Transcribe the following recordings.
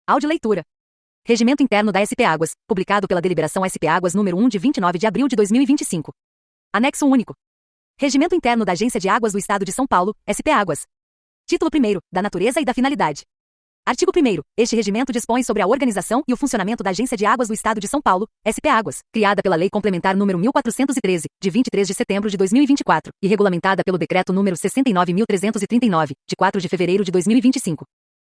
Audioleitura. Regimento Interno da SP Águas, publicado pela Deliberação SP Águas número 1 de 29 de abril de 2025. Anexo único. Regimento Interno da Agência de Águas do Estado de São Paulo, SP Águas. Título 1º, da natureza e da finalidade. Artigo 1º. Este regimento dispõe sobre a organização e o funcionamento da Agência de Águas do Estado de São Paulo, SP Águas, criada pela Lei Complementar número 1413, de 23 de setembro de 2024, e regulamentada pelo Decreto número 69.339, de 4 de fevereiro de 2025.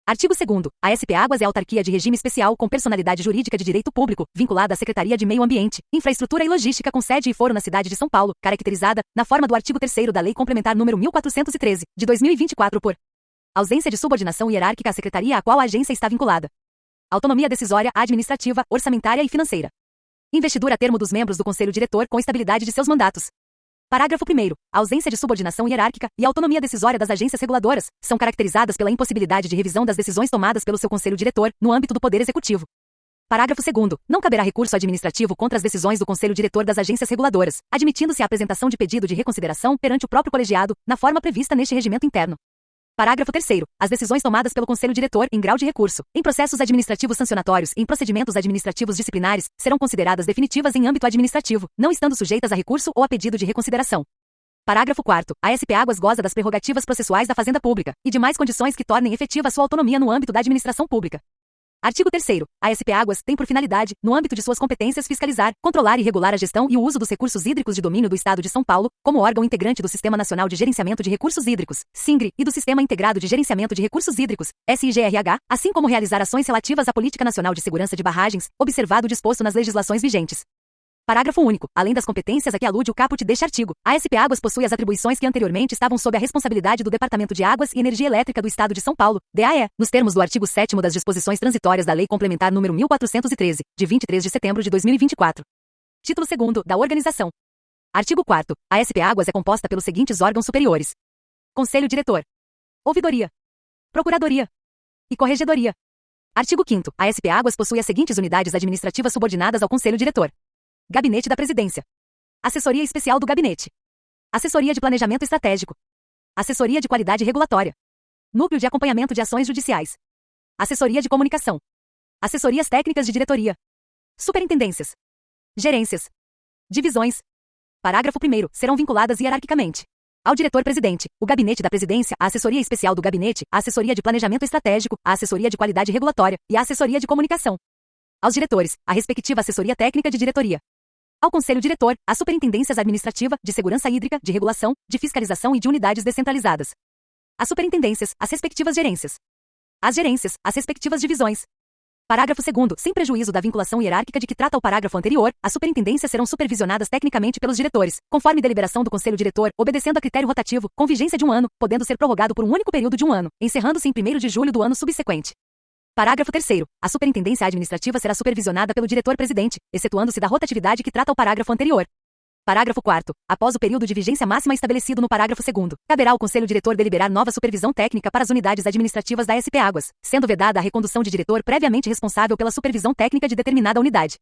Artigo 2º. A SP Águas é autarquia de regime especial com personalidade jurídica de direito público, vinculada à Secretaria de Meio Ambiente, Infraestrutura e Logística com sede e foro na cidade de São Paulo, caracterizada, na forma do artigo 3º da Lei Complementar número 1413, de 2024 por ausência de subordinação hierárquica à secretaria a qual a agência está vinculada. Autonomia decisória, administrativa, orçamentária e financeira. Investidura a termo dos membros do Conselho Diretor com estabilidade de seus mandatos. Parágrafo 1º. A ausência de subordinação hierárquica e autonomia decisória das agências reguladoras são caracterizadas pela impossibilidade de revisão das decisões tomadas pelo seu Conselho Diretor, no âmbito do Poder Executivo. Parágrafo 2º. Não caberá recurso administrativo contra as decisões do Conselho Diretor das agências reguladoras, admitindo-se a apresentação de pedido de reconsideração perante o próprio colegiado, na forma prevista neste regimento interno. Parágrafo 3º. As decisões tomadas pelo Conselho Diretor, em grau de recurso, em processos administrativos sancionatórios e em procedimentos administrativos disciplinares, serão consideradas definitivas em âmbito administrativo, não estando sujeitas a recurso ou a pedido de reconsideração. Parágrafo 4º. A SP Águas goza das prerrogativas processuais da Fazenda Pública e demais condições que tornem efetiva sua autonomia no âmbito da administração pública. Artigo 3º. A SP Águas tem por finalidade, no âmbito de suas competências, fiscalizar, controlar e regular a gestão e o uso dos recursos hídricos de domínio do Estado de São Paulo, como órgão integrante do Sistema Nacional de Gerenciamento de Recursos Hídricos, SINGRE, e do Sistema Integrado de Gerenciamento de Recursos Hídricos, SIGRH, assim como realizar ações relativas à Política Nacional de Segurança de Barragens, observado o disposto nas legislações vigentes. Parágrafo único. Além das competências a que alude o caput deste artigo, a SP Águas possui as atribuições que anteriormente estavam sob a responsabilidade do Departamento de Águas e Energia Elétrica do Estado de São Paulo, DAE, nos termos do artigo 7º das disposições transitórias da Lei Complementar número 1413, de 23 de setembro de 2024. Título 2º, da organização. Artigo 4º. A SP Águas é composta pelos seguintes órgãos superiores: Conselho Diretor, Ouvidoria, Procuradoria e Corregedoria. Artigo 5º. A SP Águas possui as seguintes unidades administrativas subordinadas ao Conselho Diretor: Gabinete da Presidência, Assessoria Especial do Gabinete, Assessoria de Planejamento Estratégico, Assessoria de Qualidade Regulatória, Núcleo de Acompanhamento de Ações Judiciais, Assessoria de Comunicação, Assessorias Técnicas de Diretoria, Superintendências, Gerências, Divisões. Parágrafo 1º. Serão vinculadas hierarquicamente ao Diretor-Presidente, o Gabinete da Presidência, a Assessoria Especial do Gabinete, a Assessoria de Planejamento Estratégico, a Assessoria de Qualidade Regulatória e a Assessoria de Comunicação. Aos diretores, a respectiva Assessoria Técnica de Diretoria. Ao Conselho Diretor, as Superintendências Administrativa, de Segurança Hídrica, de Regulação, de Fiscalização e de Unidades Descentralizadas. As Superintendências, as respectivas Gerências. As Gerências, as respectivas Divisões. Parágrafo 2º. Sem prejuízo da vinculação hierárquica de que trata o parágrafo anterior, as superintendências serão supervisionadas tecnicamente pelos diretores, conforme deliberação do Conselho Diretor, obedecendo a critério rotativo, com vigência de 1 ano, podendo ser prorrogado por um único período de 1 ano, encerrando-se em 1º de julho do ano subsequente. Parágrafo 3º. A superintendência administrativa será supervisionada pelo diretor-presidente, excetuando-se da rotatividade que trata o parágrafo anterior. Parágrafo 4º. Após o período de vigência máxima estabelecido no parágrafo 2º, caberá ao Conselho Diretor deliberar nova supervisão técnica para as unidades administrativas da SP Águas, sendo vedada a recondução de diretor previamente responsável pela supervisão técnica de determinada unidade.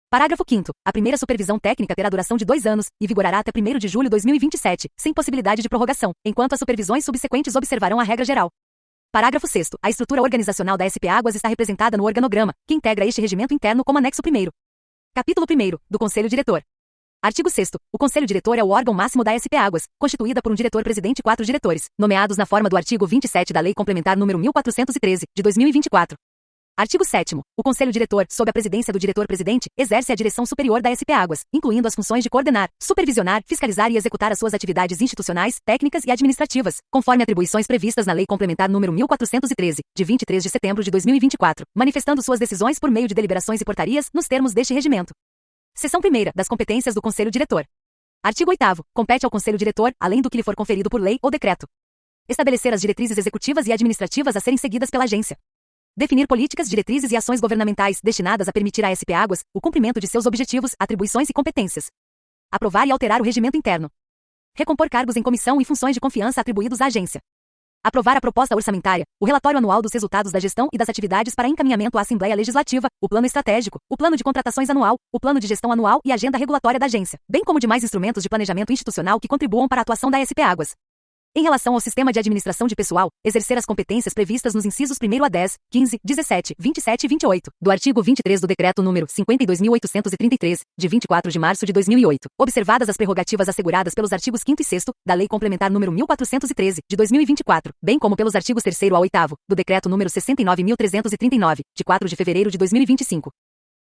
Parágrafo 5º. A primeira supervisão técnica terá duração de 2 anos e vigorará até 1º de julho de 2027, sem possibilidade de prorrogação, enquanto as supervisões subsequentes observarão a regra geral. Parágrafo 6º. A estrutura organizacional da SP Águas está representada no organograma, que integra este regimento interno como anexo 1º. Capítulo 1º, do Conselho Diretor. Artigo 6º. O Conselho Diretor é o órgão máximo da SP Águas, constituída por um diretor-presidente e 4 diretores, nomeados na forma do artigo 27 da Lei Complementar número 1413, de 2024. Artigo 7º. O Conselho Diretor, sob a presidência do diretor-presidente, exerce a direção superior da SP Águas, incluindo as funções de coordenar, supervisionar, fiscalizar e executar as suas atividades institucionais, técnicas e administrativas, conforme atribuições previstas na Lei Complementar número 1413, de 23 de setembro de 2024, manifestando suas decisões por meio de deliberações e portarias, nos termos deste regimento. Seção 1ª. Das competências do Conselho Diretor. Artigo 8º. Compete ao Conselho Diretor, além do que lhe for conferido por lei ou decreto, estabelecer as diretrizes executivas e administrativas a serem seguidas pela agência. Definir políticas, diretrizes e ações governamentais destinadas a permitir à SP Águas o cumprimento de seus objetivos, atribuições e competências. Aprovar e alterar o regimento interno. Recompor cargos em comissão e funções de confiança atribuídos à agência. Aprovar a proposta orçamentária, o relatório anual dos resultados da gestão e das atividades para encaminhamento à Assembleia Legislativa, o plano estratégico, o plano de contratações anual, o plano de gestão anual e a agenda regulatória da agência, bem como demais instrumentos de planejamento institucional que contribuam para a atuação da SP Águas. Em relação ao sistema de administração de pessoal, exercer as competências previstas nos incisos 1º a 10, 15, 17, 27 e 28, do artigo 23 do Decreto número 52.833, de 24 de março de 2008, observadas as prerrogativas asseguradas pelos artigos 5º e 6º, da Lei Complementar número 1413, de 2024, bem como pelos artigos 3º a 8º, do Decreto número 69.339, de 4 de fevereiro de 2025.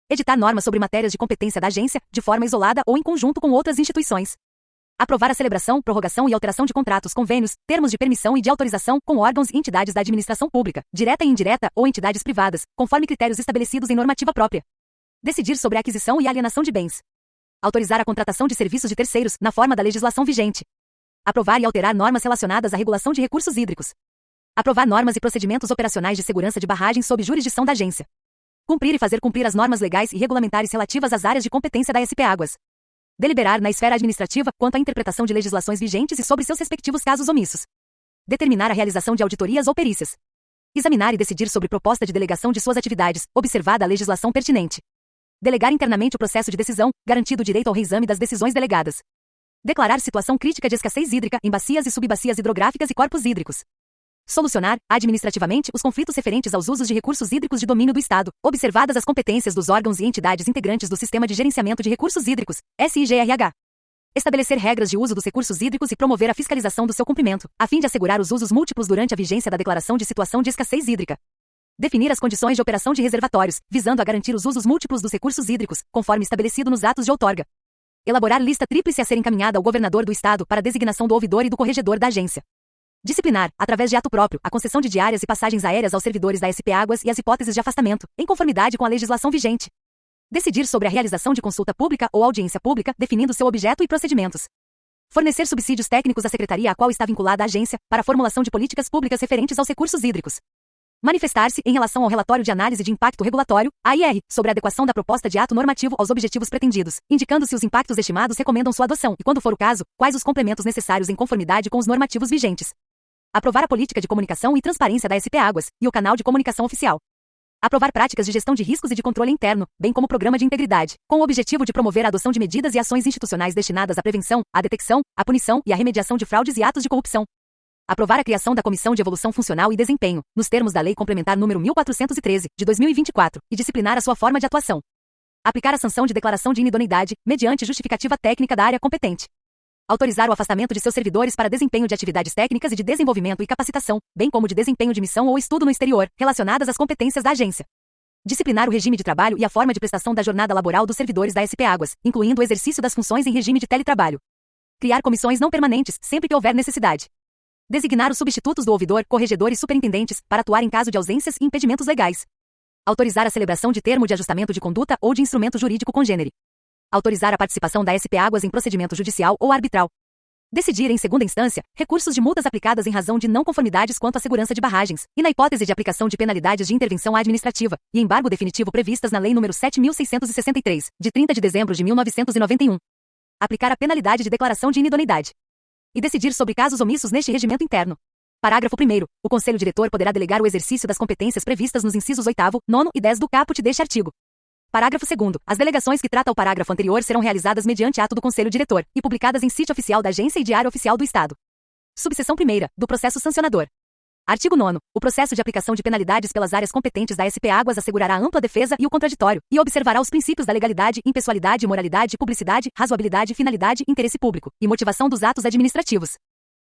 Editar normas sobre matérias de competência da agência, de forma isolada ou em conjunto com outras instituições. Aprovar a celebração, prorrogação e alteração de contratos, convênios, termos de permissão e de autorização com órgãos e entidades da administração pública, direta e indireta, ou entidades privadas, conforme critérios estabelecidos em normativa própria. Decidir sobre a aquisição e alienação de bens. Autorizar a contratação de serviços de terceiros, na forma da legislação vigente. Aprovar e alterar normas relacionadas à regulação de recursos hídricos. Aprovar normas e procedimentos operacionais de segurança de barragens sob jurisdição da agência. Cumprir e fazer cumprir as normas legais e regulamentares relativas às áreas de competência da SP Águas. Deliberar na esfera administrativa quanto à interpretação de legislações vigentes e sobre seus respectivos casos omissos. Determinar a realização de auditorias ou perícias. Examinar e decidir sobre proposta de delegação de suas atividades, observada a legislação pertinente. Delegar internamente o processo de decisão, garantido o direito ao reexame das decisões delegadas. Declarar situação crítica de escassez hídrica em bacias e subbacias hidrográficas e corpos hídricos. Solucionar, administrativamente, os conflitos referentes aos usos de recursos hídricos de domínio do Estado, observadas as competências dos órgãos e entidades integrantes do Sistema de Gerenciamento de Recursos Hídricos, SIGRH. Estabelecer regras de uso dos recursos hídricos e promover a fiscalização do seu cumprimento, a fim de assegurar os usos múltiplos durante a vigência da declaração de situação de escassez hídrica. Definir as condições de operação de reservatórios, visando a garantir os usos múltiplos dos recursos hídricos, conforme estabelecido nos atos de outorga. Elaborar lista tríplice a ser encaminhada ao governador do Estado para designação do ouvidor e do corregedor da agência. Disciplinar, através de ato próprio, a concessão de diárias e passagens aéreas aos servidores da SP Águas e as hipóteses de afastamento, em conformidade com a legislação vigente. Decidir sobre a realização de consulta pública ou audiência pública, definindo seu objeto e procedimentos. Fornecer subsídios técnicos à secretaria a qual está vinculada a agência, para a formulação de políticas públicas referentes aos recursos hídricos. Manifestar-se em relação ao relatório de análise de impacto regulatório, AIR, sobre a adequação da proposta de ato normativo aos objetivos pretendidos, indicando se os impactos estimados recomendam sua adoção e, quando for o caso, quais os complementos necessários em conformidade com os normativos vigentes. Aprovar a política de comunicação e transparência da SP Águas e o canal de comunicação oficial. Aprovar práticas de gestão de riscos e de controle interno, bem como programa de integridade, com o objetivo de promover a adoção de medidas e ações institucionais destinadas à prevenção, à detecção, à punição e à remediação de fraudes e atos de corrupção. Aprovar a criação da Comissão de Evolução Funcional e Desempenho, nos termos da Lei Complementar número 1413, de 2024, e disciplinar a sua forma de atuação. Aplicar a sanção de declaração de inidoneidade, mediante justificativa técnica da área competente. Autorizar o afastamento de seus servidores para desempenho de atividades técnicas e de desenvolvimento e capacitação, bem como de desempenho de missão ou estudo no exterior, relacionadas às competências da agência. Disciplinar o regime de trabalho e a forma de prestação da jornada laboral dos servidores da SP Águas, incluindo o exercício das funções em regime de teletrabalho. Criar comissões não permanentes, sempre que houver necessidade. Designar os substitutos do ouvidor, corregedor e superintendentes, para atuar em caso de ausências e impedimentos legais. Autorizar a celebração de termo de ajustamento de conduta ou de instrumento jurídico congênere. Autorizar a participação da SP Águas em procedimento judicial ou arbitral. Decidir, em segunda instância, recursos de multas aplicadas em razão de não conformidades quanto à segurança de barragens, e na hipótese de aplicação de penalidades de intervenção administrativa, e embargo definitivo previstas na Lei nº 7.663, de 30 de dezembro de 1991. Aplicar a penalidade de declaração de inidoneidade. E decidir sobre casos omissos neste regimento interno. Parágrafo 1º. O Conselho Diretor poderá delegar o exercício das competências previstas nos incisos 8º, 9º e 10 do caput deste artigo. Parágrafo 2º. As delegações que trata o parágrafo anterior serão realizadas mediante ato do Conselho Diretor e publicadas em sítio oficial da Agência e Diário Oficial do Estado. Subseção 1ª. Do processo sancionador. Artigo 9º. O processo de aplicação de penalidades pelas áreas competentes da SP Águas assegurará ampla defesa e o contraditório, e observará os princípios da legalidade, impessoalidade, moralidade, publicidade, razoabilidade, finalidade, interesse público e motivação dos atos administrativos.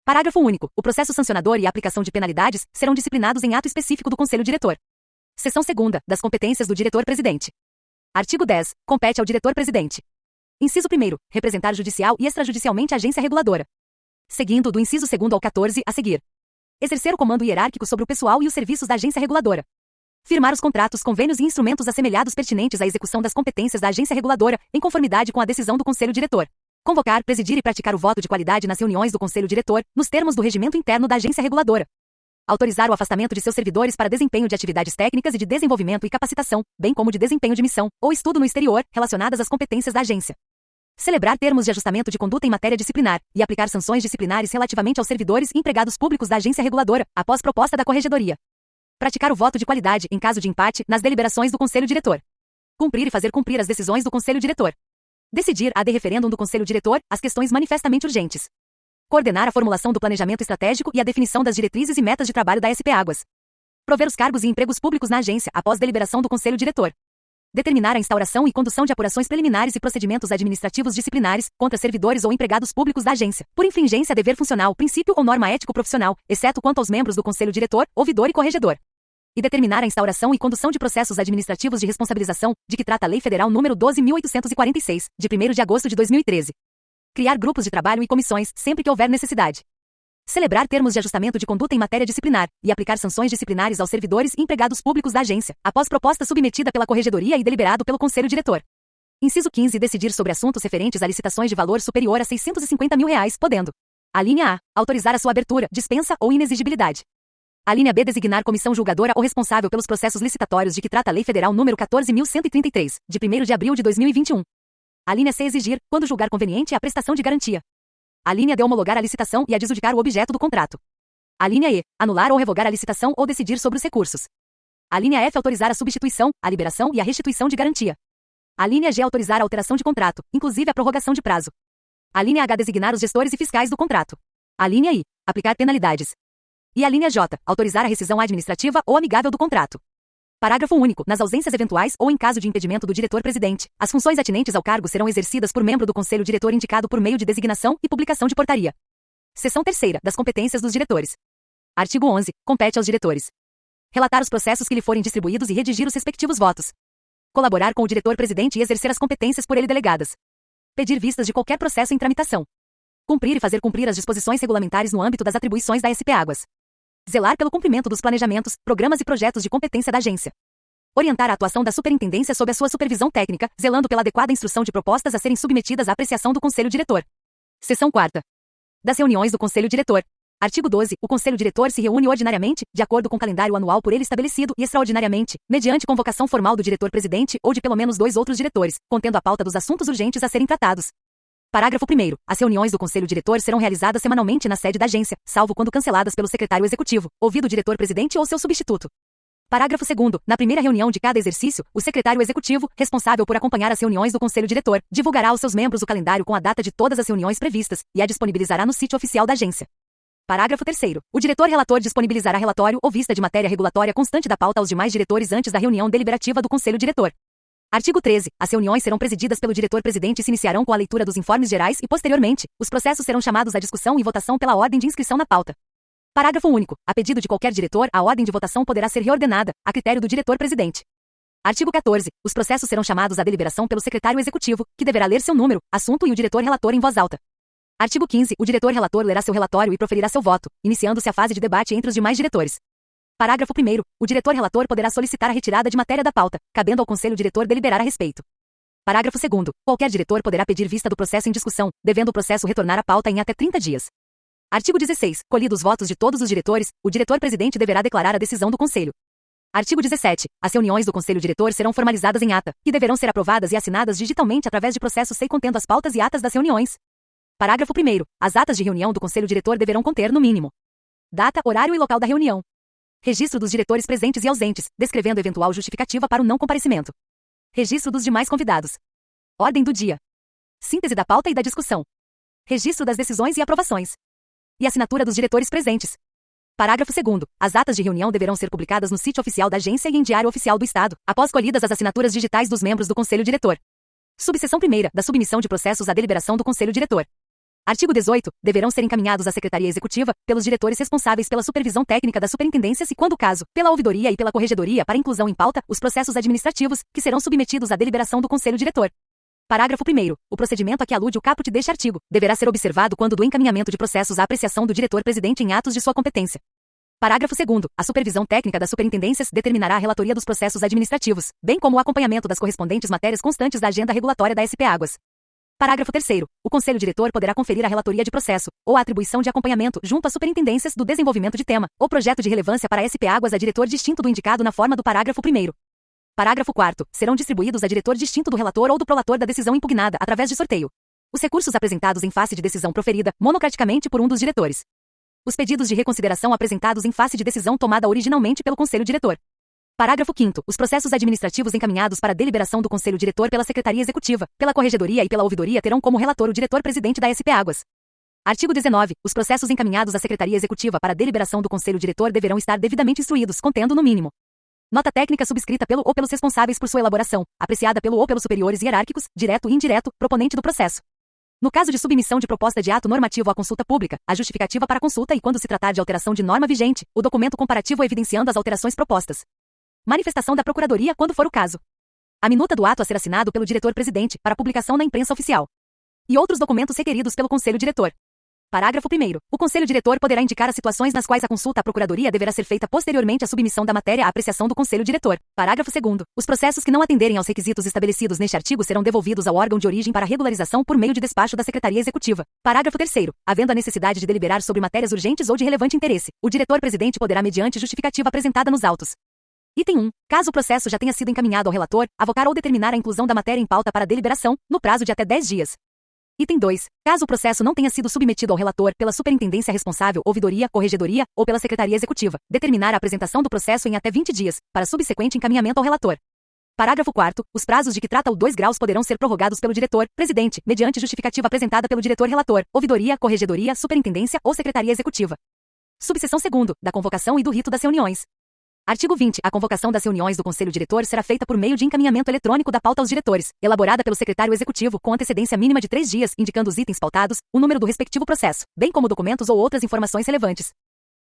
Parágrafo único. O processo sancionador e a aplicação de penalidades serão disciplinados em ato específico do Conselho Diretor. Seção 2ª. Das competências do diretor-presidente. Artigo 10. Compete ao diretor-presidente. Inciso 1º. Representar judicial e extrajudicialmente a agência reguladora. Seguindo do inciso 2º ao 14 a seguir. Exercer o comando hierárquico sobre o pessoal e os serviços da agência reguladora. Firmar os contratos, convênios e instrumentos assemelhados pertinentes à execução das competências da agência reguladora, em conformidade com a decisão do Conselho Diretor. Convocar, presidir e praticar o voto de qualidade nas reuniões do Conselho Diretor, nos termos do regimento interno da agência reguladora. Autorizar o afastamento de seus servidores para desempenho de atividades técnicas e de desenvolvimento e capacitação, bem como de desempenho de missão ou estudo no exterior, relacionadas às competências da agência. Celebrar termos de ajustamento de conduta em matéria disciplinar e aplicar sanções disciplinares relativamente aos servidores e empregados públicos da agência reguladora, após proposta da Corregedoria. Praticar o voto de qualidade, em caso de empate, nas deliberações do Conselho Diretor. Cumprir e fazer cumprir as decisões do Conselho Diretor. Decidir, ad referendum do Conselho Diretor, as questões manifestamente urgentes. Coordenar a formulação do planejamento estratégico e a definição das diretrizes e metas de trabalho da SP Águas. Prover os cargos e empregos públicos na agência após deliberação do Conselho Diretor. Determinar a instauração e condução de apurações preliminares e procedimentos administrativos disciplinares contra servidores ou empregados públicos da agência, por infringência a dever funcional, princípio ou norma ético-profissional, exceto quanto aos membros do Conselho Diretor, ouvidor e corregedor. E determinar a instauração e condução de processos administrativos de responsabilização, de que trata a Lei Federal nº 12.846, de 1º de agosto de 2013. Criar grupos de trabalho e comissões, sempre que houver necessidade. Celebrar termos de ajustamento de conduta em matéria disciplinar, e aplicar sanções disciplinares aos servidores e empregados públicos da agência, após proposta submetida pela Corregedoria e deliberado pelo Conselho Diretor. Inciso 15. Decidir sobre assuntos referentes a licitações de valor superior a R$ 650 mil, podendo. A linha A. Autorizar a sua abertura, dispensa ou inexigibilidade. A linha B. Designar comissão julgadora ou responsável pelos processos licitatórios de que trata a Lei Federal nº 14.133, de 1º de abril de 2021. A linha C. Exigir, quando julgar conveniente, a prestação de garantia. A linha D. Homologar a licitação e adjudicar o objeto do contrato. A linha E. Anular ou revogar a licitação ou decidir sobre os recursos. A linha F. Autorizar a substituição, a liberação e a restituição de garantia. A linha G. Autorizar a alteração de contrato, inclusive a prorrogação de prazo. A linha H. Designar os gestores e fiscais do contrato. A linha I. Aplicar penalidades. E a linha J. Autorizar a rescisão administrativa ou amigável do contrato. Parágrafo único. Nas ausências eventuais ou em caso de impedimento do diretor-presidente, as funções atinentes ao cargo serão exercidas por membro do Conselho Diretor indicado por meio de designação e publicação de portaria. Seção 3ª. Das competências dos diretores. Artigo 11. Compete aos diretores: relatar os processos que lhe forem distribuídos e redigir os respectivos votos. Colaborar com o diretor-presidente e exercer as competências por ele delegadas. Pedir vistas de qualquer processo em tramitação. Cumprir e fazer cumprir as disposições regulamentares no âmbito das atribuições da SP Águas. Zelar pelo cumprimento dos planejamentos, programas e projetos de competência da agência. Orientar a atuação da superintendência sob a sua supervisão técnica, zelando pela adequada instrução de propostas a serem submetidas à apreciação do Conselho Diretor. Seção 4ª. Das reuniões do Conselho Diretor. Artigo 12. O Conselho Diretor se reúne ordinariamente, de acordo com o calendário anual por ele estabelecido, e extraordinariamente, mediante convocação formal do diretor-presidente ou de pelo menos 2 outros diretores, contendo a pauta dos assuntos urgentes a serem tratados. Parágrafo 1º. As reuniões do Conselho Diretor serão realizadas semanalmente na sede da agência, salvo quando canceladas pelo secretário executivo, ouvido o diretor-presidente ou seu substituto. Parágrafo 2º. Na primeira reunião de cada exercício, o secretário executivo, responsável por acompanhar as reuniões do Conselho Diretor, divulgará aos seus membros o calendário com a data de todas as reuniões previstas, e a disponibilizará no sítio oficial da agência. Parágrafo 3º. O diretor-relator disponibilizará relatório ou vista de matéria regulatória constante da pauta aos demais diretores antes da reunião deliberativa do Conselho Diretor. Artigo 13. As reuniões serão presididas pelo diretor-presidente e se iniciarão com a leitura dos informes gerais e, posteriormente, os processos serão chamados à discussão e votação pela ordem de inscrição na pauta. Parágrafo único. A pedido de qualquer diretor, a ordem de votação poderá ser reordenada, a critério do diretor-presidente. Artigo 14. Os processos serão chamados à deliberação pelo secretário executivo, que deverá ler seu número, assunto e o diretor-relator em voz alta. Artigo 15. O diretor-relator lerá seu relatório e proferirá seu voto, iniciando-se a fase de debate entre os demais diretores. Parágrafo 1º. O diretor-relator poderá solicitar a retirada de matéria da pauta, cabendo ao Conselho Diretor deliberar a respeito. Parágrafo 2º. Qualquer diretor poderá pedir vista do processo em discussão, devendo o processo retornar à pauta em até 30 dias. Artigo 16. Colhidos os votos de todos os diretores, o diretor-presidente deverá declarar a decisão do Conselho. Artigo 17. As reuniões do Conselho Diretor serão formalizadas em ata, e deverão ser aprovadas e assinadas digitalmente através de processo SEI contendo as pautas e atas das reuniões. Parágrafo 1º. As atas de reunião do Conselho Diretor deverão conter, no mínimo, data, horário e local da reunião. Registro dos diretores presentes e ausentes, descrevendo eventual justificativa para o não comparecimento. Registro dos demais convidados. Ordem do dia. Síntese da pauta e da discussão. Registro das decisões e aprovações. E assinatura dos diretores presentes. Parágrafo 2º. As atas de reunião deverão ser publicadas no sítio oficial da agência e em diário oficial do Estado, após colhidas as assinaturas digitais dos membros do Conselho Diretor. Subseção 1ª. Da submissão de processos à deliberação do Conselho Diretor. Artigo 18. Deverão ser encaminhados à Secretaria Executiva, pelos diretores responsáveis pela supervisão técnica das superintendências e, quando o caso, pela ouvidoria e pela corregedoria para inclusão em pauta, os processos administrativos, que serão submetidos à deliberação do Conselho Diretor. Parágrafo 1º. O procedimento a que alude o caput deste artigo deverá ser observado quando do encaminhamento de processos à apreciação do diretor-presidente em atos de sua competência. Parágrafo 2º. A supervisão técnica das superintendências determinará a relatoria dos processos administrativos, bem como o acompanhamento das correspondentes matérias constantes da agenda regulatória da SP Águas. Parágrafo 3º. O Conselho Diretor poderá conferir a relatoria de processo, ou a atribuição de acompanhamento junto às superintendências do desenvolvimento de tema, ou projeto de relevância para a SP Águas a diretor distinto do indicado na forma do parágrafo 1º. Parágrafo 4º. Serão distribuídos a diretor distinto do relator ou do prolator da decisão impugnada através de sorteio. Os recursos apresentados em face de decisão proferida, monocraticamente por um dos diretores. Os pedidos de reconsideração apresentados em face de decisão tomada originalmente pelo Conselho Diretor. Parágrafo 5º. Os processos administrativos encaminhados para deliberação do Conselho Diretor pela Secretaria Executiva, pela Corregedoria e pela Ouvidoria terão como relator o diretor-presidente da SP Águas. Artigo 19. Os processos encaminhados à Secretaria Executiva para deliberação do Conselho Diretor deverão estar devidamente instruídos, contendo, no mínimo, nota técnica subscrita pelo ou pelos responsáveis por sua elaboração, apreciada pelo ou pelos superiores hierárquicos, direto e indireto, proponente do processo. No caso de submissão de proposta de ato normativo à consulta pública, a justificativa para a consulta e quando se tratar de alteração de norma vigente, o documento comparativo evidenciando as alterações propostas. Manifestação da Procuradoria quando for o caso. A minuta do ato a ser assinado pelo diretor-presidente, para publicação na imprensa oficial. E outros documentos requeridos pelo Conselho Diretor. Parágrafo 1º. O Conselho Diretor poderá indicar as situações nas quais a consulta à Procuradoria deverá ser feita posteriormente à submissão da matéria à apreciação do Conselho Diretor. Parágrafo 2º. Os processos que não atenderem aos requisitos estabelecidos neste artigo serão devolvidos ao órgão de origem para regularização por meio de despacho da Secretaria Executiva. Parágrafo 3º. Havendo a necessidade de deliberar sobre matérias urgentes ou de relevante interesse, o diretor-presidente poderá, mediante justificativa apresentada nos autos. Item 1. Caso o processo já tenha sido encaminhado ao relator, avocar ou determinar a inclusão da matéria em pauta para deliberação, no prazo de até 10 dias. Item 2. Caso o processo não tenha sido submetido ao relator pela superintendência responsável, ouvidoria, corregedoria ou pela Secretaria Executiva, determinar a apresentação do processo em até 20 dias, para subsequente encaminhamento ao relator. Parágrafo 4º. Os prazos de que trata o 2 graus poderão ser prorrogados pelo diretor, presidente, mediante justificativa apresentada pelo diretor relator, ouvidoria, corregedoria, superintendência ou Secretaria Executiva. Subseção 2º. Da convocação e do rito das reuniões. Artigo 20. A convocação das reuniões do Conselho Diretor será feita por meio de encaminhamento eletrônico da pauta aos diretores, elaborada pelo secretário executivo com antecedência mínima de 3 dias, indicando os itens pautados, o número do respectivo processo, bem como documentos ou outras informações relevantes.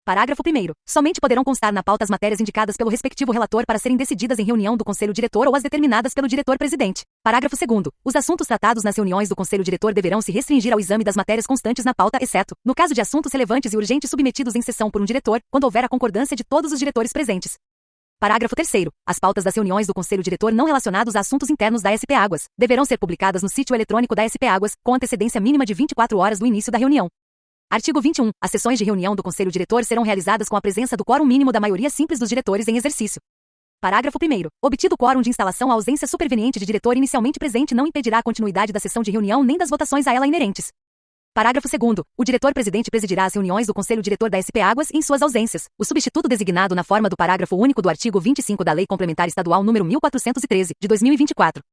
Parágrafo 1º. Somente poderão constar na pauta as matérias indicadas pelo respectivo relator para serem decididas em reunião do Conselho Diretor ou as determinadas pelo diretor-presidente. Parágrafo 2º. Os assuntos tratados nas reuniões do Conselho Diretor deverão se restringir ao exame das matérias constantes na pauta, exceto, no caso de assuntos relevantes e urgentes submetidos em sessão por um diretor, quando houver a concordância de todos os diretores presentes. Parágrafo 3º. As pautas das reuniões do Conselho Diretor não relacionados a assuntos internos da SP Águas deverão ser publicadas no sítio eletrônico da SP Águas, com antecedência mínima de 24 horas do início da reunião. Artigo 21. As sessões de reunião do Conselho Diretor serão realizadas com a presença do quórum mínimo da maioria simples dos diretores em exercício. Parágrafo 1º. Obtido o quórum de instalação, a ausência superveniente de diretor inicialmente presente não impedirá a continuidade da sessão de reunião nem das votações a ela inerentes. Parágrafo 2º. O diretor-presidente presidirá as reuniões do Conselho Diretor da SP Águas em suas ausências. O substituto designado na forma do parágrafo único do artigo 25 da Lei Complementar Estadual nº 1413, de 2024.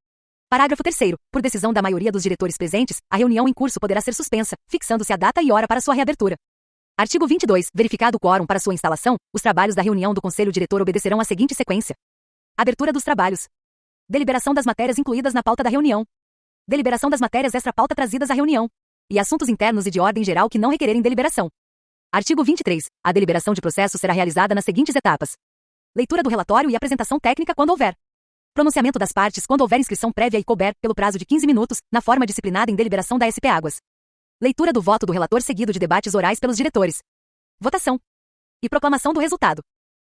Parágrafo 3º. Por decisão da maioria dos diretores presentes, a reunião em curso poderá ser suspensa, fixando-se a data e hora para sua reabertura. Artigo 22. Verificado o quórum para sua instalação, os trabalhos da reunião do Conselho Diretor obedecerão à seguinte sequência: abertura dos trabalhos, deliberação das matérias incluídas na pauta da reunião, deliberação das matérias extra-pauta trazidas à reunião, e assuntos internos e de ordem geral que não requererem deliberação. Artigo 23. A deliberação de processo será realizada nas seguintes etapas: leitura do relatório e apresentação técnica quando houver. Pronunciamento das partes quando houver inscrição prévia e couber, pelo prazo de 15 minutos, na forma disciplinada em deliberação da SP Águas. Leitura do voto do relator seguido de debates orais pelos diretores. Votação. E proclamação do resultado.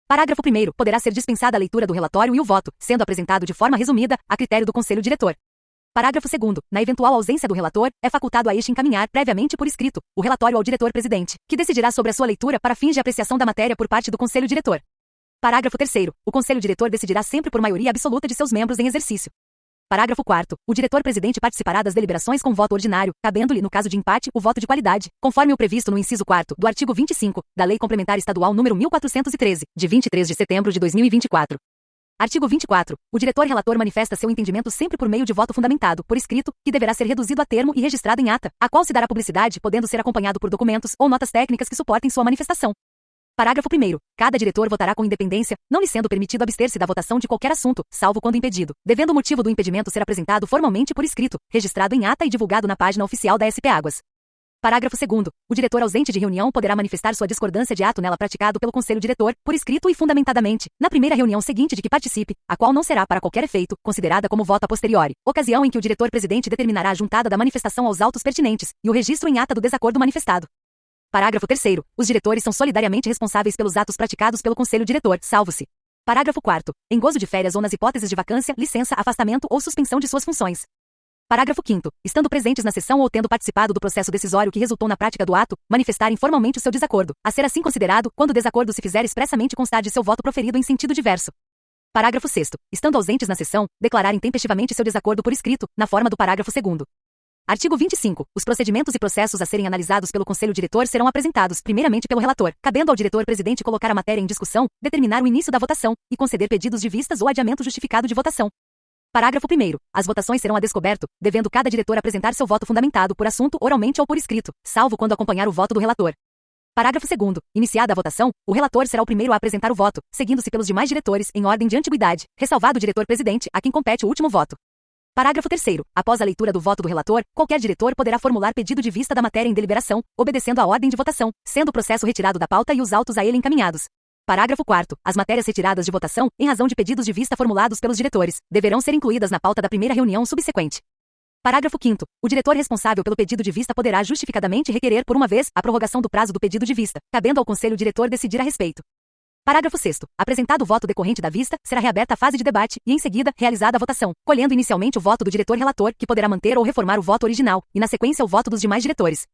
Parágrafo 1º. Poderá ser dispensada a leitura do relatório e o voto, sendo apresentado de forma resumida, a critério do Conselho Diretor. Parágrafo 2º. Na eventual ausência do relator, é facultado a este encaminhar, previamente por escrito, o relatório ao diretor-presidente, que decidirá sobre a sua leitura para fins de apreciação da matéria por parte do Conselho Diretor. Parágrafo 3º. O Conselho Diretor decidirá sempre por maioria absoluta de seus membros em exercício. Parágrafo 4º. O diretor-presidente participará das deliberações com voto ordinário, cabendo-lhe, no caso de empate, o voto de qualidade, conforme o previsto no inciso 4º do artigo 25 da Lei Complementar Estadual nº 1413, de 23 de setembro de 2024. Artigo 24. O diretor-relator manifesta seu entendimento sempre por meio de voto fundamentado, por escrito, que deverá ser reduzido a termo e registrado em ata, a qual se dará publicidade, podendo ser acompanhado por documentos ou notas técnicas que suportem sua manifestação. Parágrafo 1º. Cada diretor votará com independência, não lhe sendo permitido abster-se da votação de qualquer assunto, salvo quando impedido, devendo o motivo do impedimento ser apresentado formalmente por escrito, registrado em ata e divulgado na página oficial da SP Águas. Parágrafo 2º. O diretor ausente de reunião poderá manifestar sua discordância de ato nela praticado pelo Conselho Diretor, por escrito e fundamentadamente, na primeira reunião seguinte de que participe, a qual não será para qualquer efeito considerada como voto a posteriori, ocasião em que o diretor-presidente determinará a juntada da manifestação aos autos pertinentes e o registro em ata do desacordo manifestado. Parágrafo 3º. Os diretores são solidariamente responsáveis pelos atos praticados pelo Conselho Diretor, salvo-se. Parágrafo 4º. Em gozo de férias ou nas hipóteses de vacância, licença, afastamento ou suspensão de suas funções. Parágrafo 5º. Estando presentes na sessão ou tendo participado do processo decisório que resultou na prática do ato, manifestarem formalmente o seu desacordo, a ser assim considerado, quando o desacordo se fizer expressamente constar de seu voto proferido em sentido diverso. Parágrafo 6º. Estando ausentes na sessão, declararem tempestivamente seu desacordo por escrito, na forma do parágrafo 2º. Artigo 25. Os procedimentos e processos a serem analisados pelo Conselho Diretor serão apresentados, primeiramente pelo relator, cabendo ao diretor-presidente colocar a matéria em discussão, determinar o início da votação e conceder pedidos de vistas ou adiamento justificado de votação. Parágrafo 1º. As votações serão a descoberto, devendo cada diretor apresentar seu voto fundamentado por assunto oralmente ou por escrito, salvo quando acompanhar o voto do relator. Parágrafo 2º. Iniciada a votação, o relator será o primeiro a apresentar o voto, seguindo-se pelos demais diretores em ordem de antiguidade, ressalvado o diretor-presidente, a quem compete o último voto. Parágrafo 3º. Após a leitura do voto do relator, qualquer diretor poderá formular pedido de vista da matéria em deliberação, obedecendo à ordem de votação, sendo o processo retirado da pauta e os autos a ele encaminhados. Parágrafo 4º. As matérias retiradas de votação, em razão de pedidos de vista formulados pelos diretores, deverão ser incluídas na pauta da primeira reunião subsequente. Parágrafo 5º. O diretor responsável pelo pedido de vista poderá justificadamente requerer por uma vez a prorrogação do prazo do pedido de vista, cabendo ao conselho diretor decidir a respeito. Parágrafo 6º. Apresentado o voto decorrente da vista, será reaberta a fase de debate e, em seguida, realizada a votação, colhendo inicialmente o voto do diretor relator, que poderá manter ou reformar o voto original, e na sequência o voto dos demais diretores.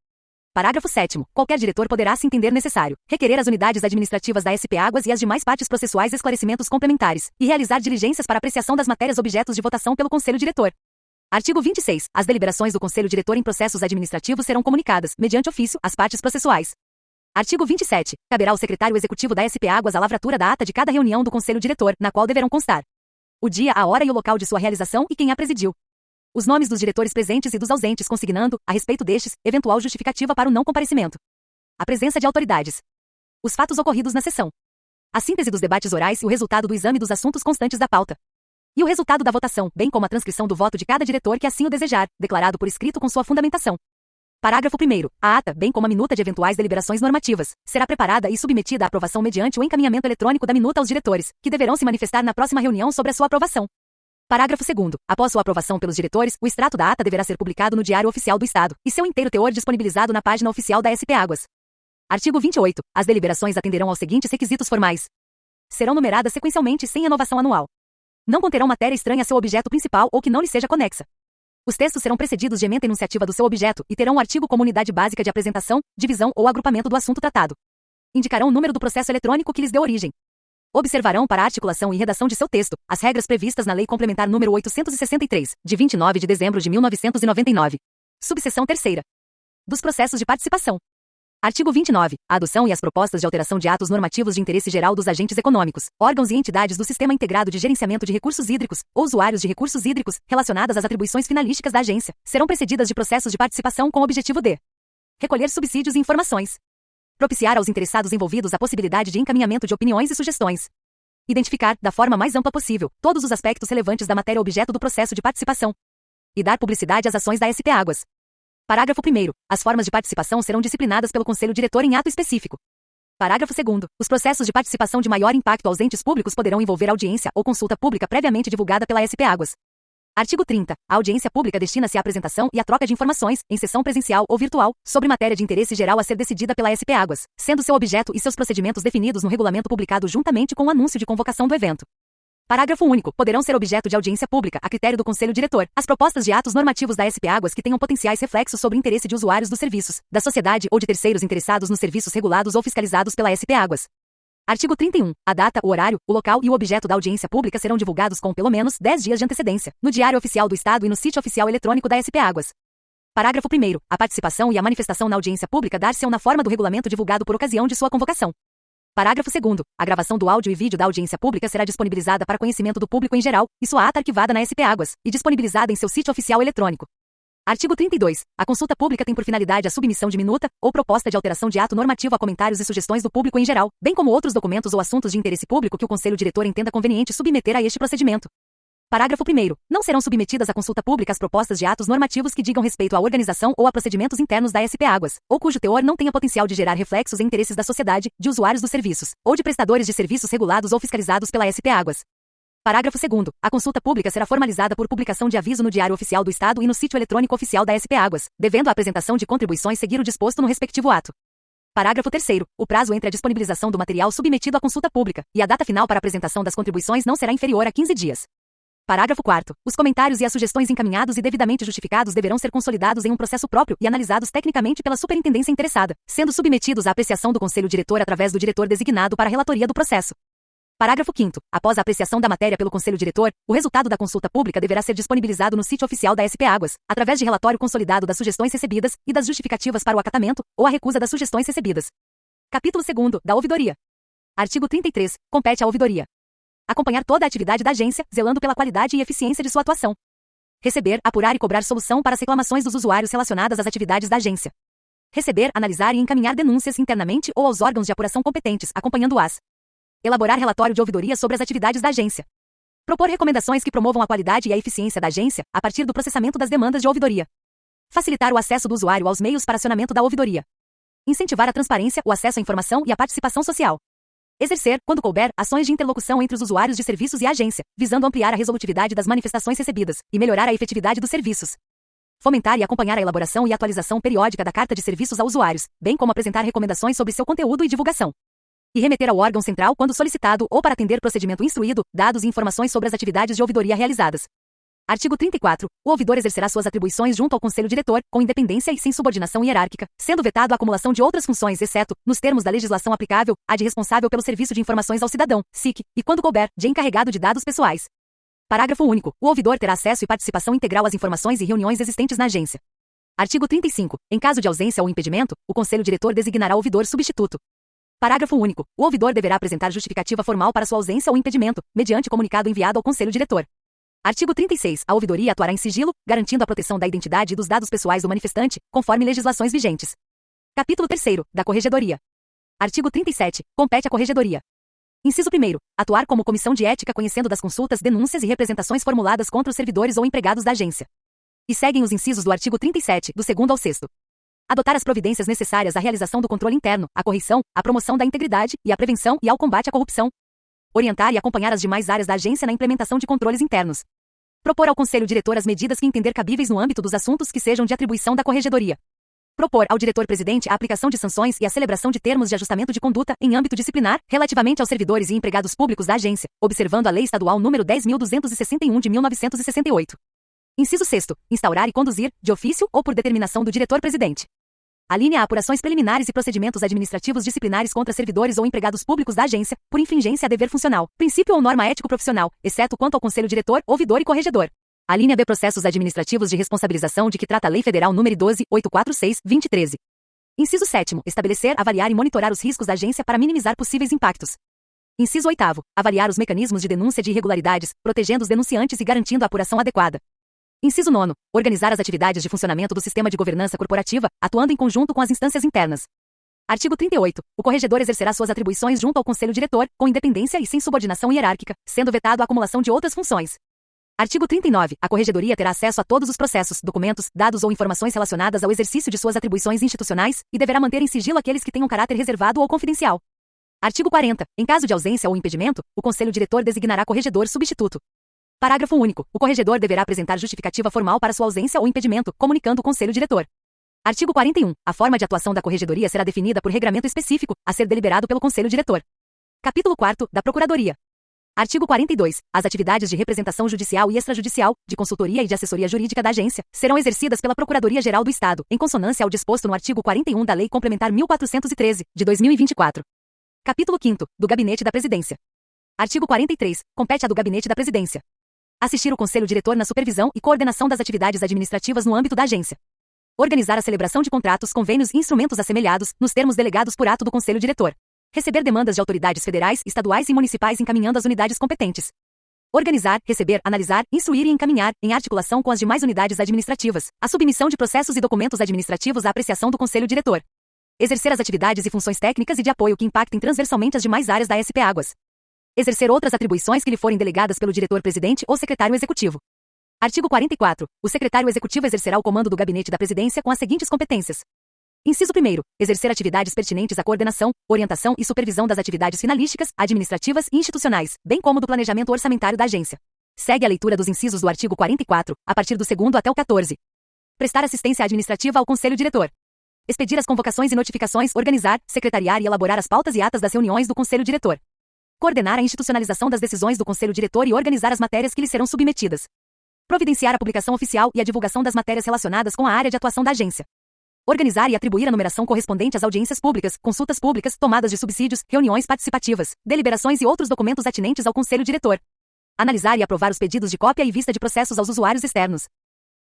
Parágrafo 7º. Qualquer diretor poderá, se entender necessário, requerer às unidades administrativas da SP Águas e às demais partes processuais esclarecimentos complementares, e realizar diligências para apreciação das matérias objetos de votação pelo conselho diretor. Artigo 26. As deliberações do conselho diretor em processos administrativos serão comunicadas, mediante ofício, às partes processuais. Artigo 27. Caberá ao secretário executivo da SP Águas a lavratura da ata de cada reunião do conselho diretor, na qual deverão constar o dia, a hora e o local de sua realização e quem a presidiu, os nomes dos diretores presentes e dos ausentes, consignando, a respeito destes, eventual justificativa para o não comparecimento, a presença de autoridades, os fatos ocorridos na sessão, a síntese dos debates orais e o resultado do exame dos assuntos constantes da pauta, e o resultado da votação, bem como a transcrição do voto de cada diretor que assim o desejar, declarado por escrito com sua fundamentação. Parágrafo 1º. A ata, bem como a minuta de eventuais deliberações normativas, será preparada e submetida à aprovação mediante o encaminhamento eletrônico da minuta aos diretores, que deverão se manifestar na próxima reunião sobre a sua aprovação. Parágrafo 2º. Após sua aprovação pelos diretores, o extrato da ata deverá ser publicado no Diário Oficial do Estado, e seu inteiro teor disponibilizado na página oficial da SP Águas. Artigo 28. As deliberações atenderão aos seguintes requisitos formais. Serão numeradas sequencialmente sem renovação anual. Não conterão matéria estranha a seu objeto principal ou que não lhe seja conexa. Os textos serão precedidos de ementa enunciativa do seu objeto e terão um artigo como unidade básica de apresentação, divisão ou agrupamento do assunto tratado. Indicarão o número do processo eletrônico que lhes deu origem. Observarão para a articulação e redação de seu texto as regras previstas na Lei Complementar nº 863, de 29 de dezembro de 1999. Subseção 3ª. Dos processos de participação. Artigo 29. A adoção e as propostas de alteração de atos normativos de interesse geral dos agentes econômicos, órgãos e entidades do Sistema Integrado de Gerenciamento de Recursos Hídricos, ou usuários de recursos hídricos, relacionadas às atribuições finalísticas da agência, serão precedidas de processos de participação com o objetivo de recolher subsídios e informações. Propiciar aos interessados envolvidos a possibilidade de encaminhamento de opiniões e sugestões. Identificar, da forma mais ampla possível, todos os aspectos relevantes da matéria objeto do processo de participação. E dar publicidade às ações da SP Águas. Parágrafo 1º. As formas de participação serão disciplinadas pelo Conselho Diretor em ato específico. Parágrafo 2º. Os processos de participação de maior impacto aos entes públicos poderão envolver audiência ou consulta pública previamente divulgada pela SP Águas. Artigo 30. A audiência pública destina-se à apresentação e à troca de informações, em sessão presencial ou virtual, sobre matéria de interesse geral a ser decidida pela SP Águas, sendo seu objeto e seus procedimentos definidos no regulamento publicado juntamente com o anúncio de convocação do evento. Parágrafo único. Poderão ser objeto de audiência pública, a critério do Conselho Diretor, as propostas de atos normativos da SP Águas que tenham potenciais reflexos sobre o interesse de usuários dos serviços, da sociedade ou de terceiros interessados nos serviços regulados ou fiscalizados pela SP Águas. Artigo 31. A data, o horário, o local e o objeto da audiência pública serão divulgados com pelo menos 10 dias de antecedência, no Diário Oficial do Estado e no sítio oficial eletrônico da SP Águas. Parágrafo 1º. A participação e a manifestação na audiência pública dar-se-ão na forma do regulamento divulgado por ocasião de sua convocação. Parágrafo 2º. A gravação do áudio e vídeo da audiência pública será disponibilizada para conhecimento do público em geral, e sua ata arquivada na SP Águas, e disponibilizada em seu sítio oficial eletrônico. Artigo 32. A consulta pública tem por finalidade a submissão de minuta, ou proposta de alteração de ato normativo a comentários e sugestões do público em geral, bem como outros documentos ou assuntos de interesse público que o Conselho Diretor entenda conveniente submeter a este procedimento. Parágrafo 1º. Não serão submetidas à consulta pública as propostas de atos normativos que digam respeito à organização ou a procedimentos internos da SP Águas, ou cujo teor não tenha potencial de gerar reflexos em interesses da sociedade, de usuários dos serviços, ou de prestadores de serviços regulados ou fiscalizados pela SP Águas. Parágrafo 2º. A consulta pública será formalizada por publicação de aviso no Diário Oficial do Estado e no sítio eletrônico oficial da SP Águas, devendo a apresentação de contribuições seguir o disposto no respectivo ato. Parágrafo 3º. O prazo entre a disponibilização do material submetido à consulta pública e a data final para a apresentação das contribuições não será inferior a 15 dias. Parágrafo 4º. Os comentários e as sugestões encaminhados e devidamente justificados deverão ser consolidados em um processo próprio e analisados tecnicamente pela superintendência interessada, sendo submetidos à apreciação do Conselho Diretor através do diretor designado para a relatoria do processo. Parágrafo 5º. Após a apreciação da matéria pelo Conselho Diretor, o resultado da consulta pública deverá ser disponibilizado no sítio oficial da SP Águas, através de relatório consolidado das sugestões recebidas e das justificativas para o acatamento ou a recusa das sugestões recebidas. Capítulo 2º. Da ouvidoria. Artigo 33. Compete à ouvidoria Acompanhar toda a atividade da agência, zelando pela qualidade e eficiência de sua atuação. Receber, apurar e cobrar solução para as reclamações dos usuários relacionadas às atividades da agência. Receber, analisar e encaminhar denúncias internamente ou aos órgãos de apuração competentes, acompanhando-as. Elaborar relatório de ouvidoria sobre as atividades da agência. Propor recomendações que promovam a qualidade e a eficiência da agência, a partir do processamento das demandas de ouvidoria. Facilitar o acesso do usuário aos meios para acionamento da ouvidoria. Incentivar a transparência, o acesso à informação e a participação social. Exercer, quando couber, ações de interlocução entre os usuários de serviços e a agência, visando ampliar a resolutividade das manifestações recebidas e melhorar a efetividade dos serviços. Fomentar e acompanhar a elaboração e atualização periódica da carta de serviços a usuários, bem como apresentar recomendações sobre seu conteúdo e divulgação. E remeter ao órgão central quando solicitado ou para atender procedimento instruído, dados e informações sobre as atividades de ouvidoria realizadas. Artigo 34. O ouvidor exercerá suas atribuições junto ao Conselho Diretor, com independência e sem subordinação hierárquica, sendo vetado a acumulação de outras funções, exceto, nos termos da legislação aplicável, a de responsável pelo Serviço de Informações ao Cidadão, SIC, e quando couber, de encarregado de dados pessoais. Parágrafo único. O ouvidor terá acesso e participação integral às informações e reuniões existentes na agência. Artigo 35. Em caso de ausência ou impedimento, o Conselho Diretor designará ouvidor substituto. Parágrafo único. O ouvidor deverá apresentar justificativa formal para sua ausência ou impedimento, mediante comunicado enviado ao Conselho Diretor. Artigo 36. A ouvidoria atuará em sigilo, garantindo a proteção da identidade e dos dados pessoais do manifestante, conforme legislações vigentes. Capítulo 3º. Da Corregedoria. Artigo 37. Compete à Corregedoria. Inciso 1º. Atuar como comissão de ética conhecendo das consultas, denúncias e representações formuladas contra os servidores ou empregados da agência. E seguem os incisos do artigo 37, do 2º ao 6º. Adotar as providências necessárias à realização do controle interno, à correção, à promoção da integridade e à prevenção e ao combate à corrupção. Orientar e acompanhar as demais áreas da agência na implementação de controles internos. Propor ao Conselho Diretor as medidas que entender cabíveis no âmbito dos assuntos que sejam de atribuição da Corregedoria. Propor ao diretor-presidente a aplicação de sanções e a celebração de termos de ajustamento de conduta em âmbito disciplinar relativamente aos servidores e empregados públicos da agência, observando a Lei Estadual nº 10.261 de 1968. Inciso 6º. Instaurar e conduzir, de ofício ou por determinação do diretor-presidente. Alinha apurações preliminares e procedimentos administrativos disciplinares contra servidores ou empregados públicos da agência, por infringência a dever funcional, princípio ou norma ético-profissional, exceto quanto ao Conselho Diretor, ouvidor e corregedor. Alinha B. Processos administrativos de responsabilização de que trata a Lei Federal nº 12.846/2013. Inciso 7º. Estabelecer, avaliar e monitorar os riscos da agência para minimizar possíveis impactos. Inciso 8º. Avaliar os mecanismos de denúncia de irregularidades, protegendo os denunciantes e garantindo a apuração adequada. Inciso 9º. Organizar as atividades de funcionamento do sistema de governança corporativa, atuando em conjunto com as instâncias internas. Artigo 38. O corregedor exercerá suas atribuições junto ao Conselho Diretor, com independência e sem subordinação hierárquica, sendo vetado a acumulação de outras funções. Artigo 39. A Corregedoria terá acesso a todos os processos, documentos, dados ou informações relacionadas ao exercício de suas atribuições institucionais, e deverá manter em sigilo aqueles que tenham caráter reservado ou confidencial. Artigo 40. Em caso de ausência ou impedimento, o Conselho Diretor designará corregedor substituto. Parágrafo único. O corregedor deverá apresentar justificativa formal para sua ausência ou impedimento, comunicando o Conselho Diretor. Artigo 41. A forma de atuação da Corregedoria será definida por regramento específico, a ser deliberado pelo Conselho Diretor. Capítulo 4º. Da Procuradoria. Artigo 42. As atividades de representação judicial e extrajudicial, de consultoria e de assessoria jurídica da agência, serão exercidas pela Procuradoria-Geral do Estado, em consonância ao disposto no artigo 41 da Lei Complementar 1413, de 2024. Capítulo 5º. Do Gabinete da Presidência. Artigo 43. Compete à do Gabinete da Presidência assistir o Conselho Diretor na supervisão e coordenação das atividades administrativas no âmbito da agência. Organizar a celebração de contratos, convênios e instrumentos assemelhados, nos termos delegados por ato do Conselho Diretor. Receber demandas de autoridades federais, estaduais e municipais encaminhando às unidades competentes. Organizar, receber, analisar, instruir e encaminhar, em articulação com as demais unidades administrativas, a submissão de processos e documentos administrativos à apreciação do Conselho Diretor. Exercer as atividades e funções técnicas e de apoio que impactem transversalmente as demais áreas da SP Águas. Exercer outras atribuições que lhe forem delegadas pelo diretor-presidente ou secretário executivo. Artigo 44. O secretário executivo exercerá o comando do Gabinete da Presidência com as seguintes competências. Inciso 1º. Exercer atividades pertinentes à coordenação, orientação e supervisão das atividades finalísticas, administrativas e institucionais, bem como do planejamento orçamentário da agência. Segue a leitura dos incisos do artigo 44, a partir do 2º até o 14. Prestar assistência administrativa ao Conselho Diretor. Expedir as convocações e notificações, organizar, secretariar e elaborar as pautas e atas das reuniões do Conselho Diretor. Coordenar a institucionalização das decisões do Conselho Diretor e organizar as matérias que lhe serão submetidas. Providenciar a publicação oficial e a divulgação das matérias relacionadas com a área de atuação da agência. Organizar e atribuir a numeração correspondente às audiências públicas, consultas públicas, tomadas de subsídios, reuniões participativas, deliberações e outros documentos atinentes ao Conselho Diretor. Analisar e aprovar os pedidos de cópia e vista de processos aos usuários externos.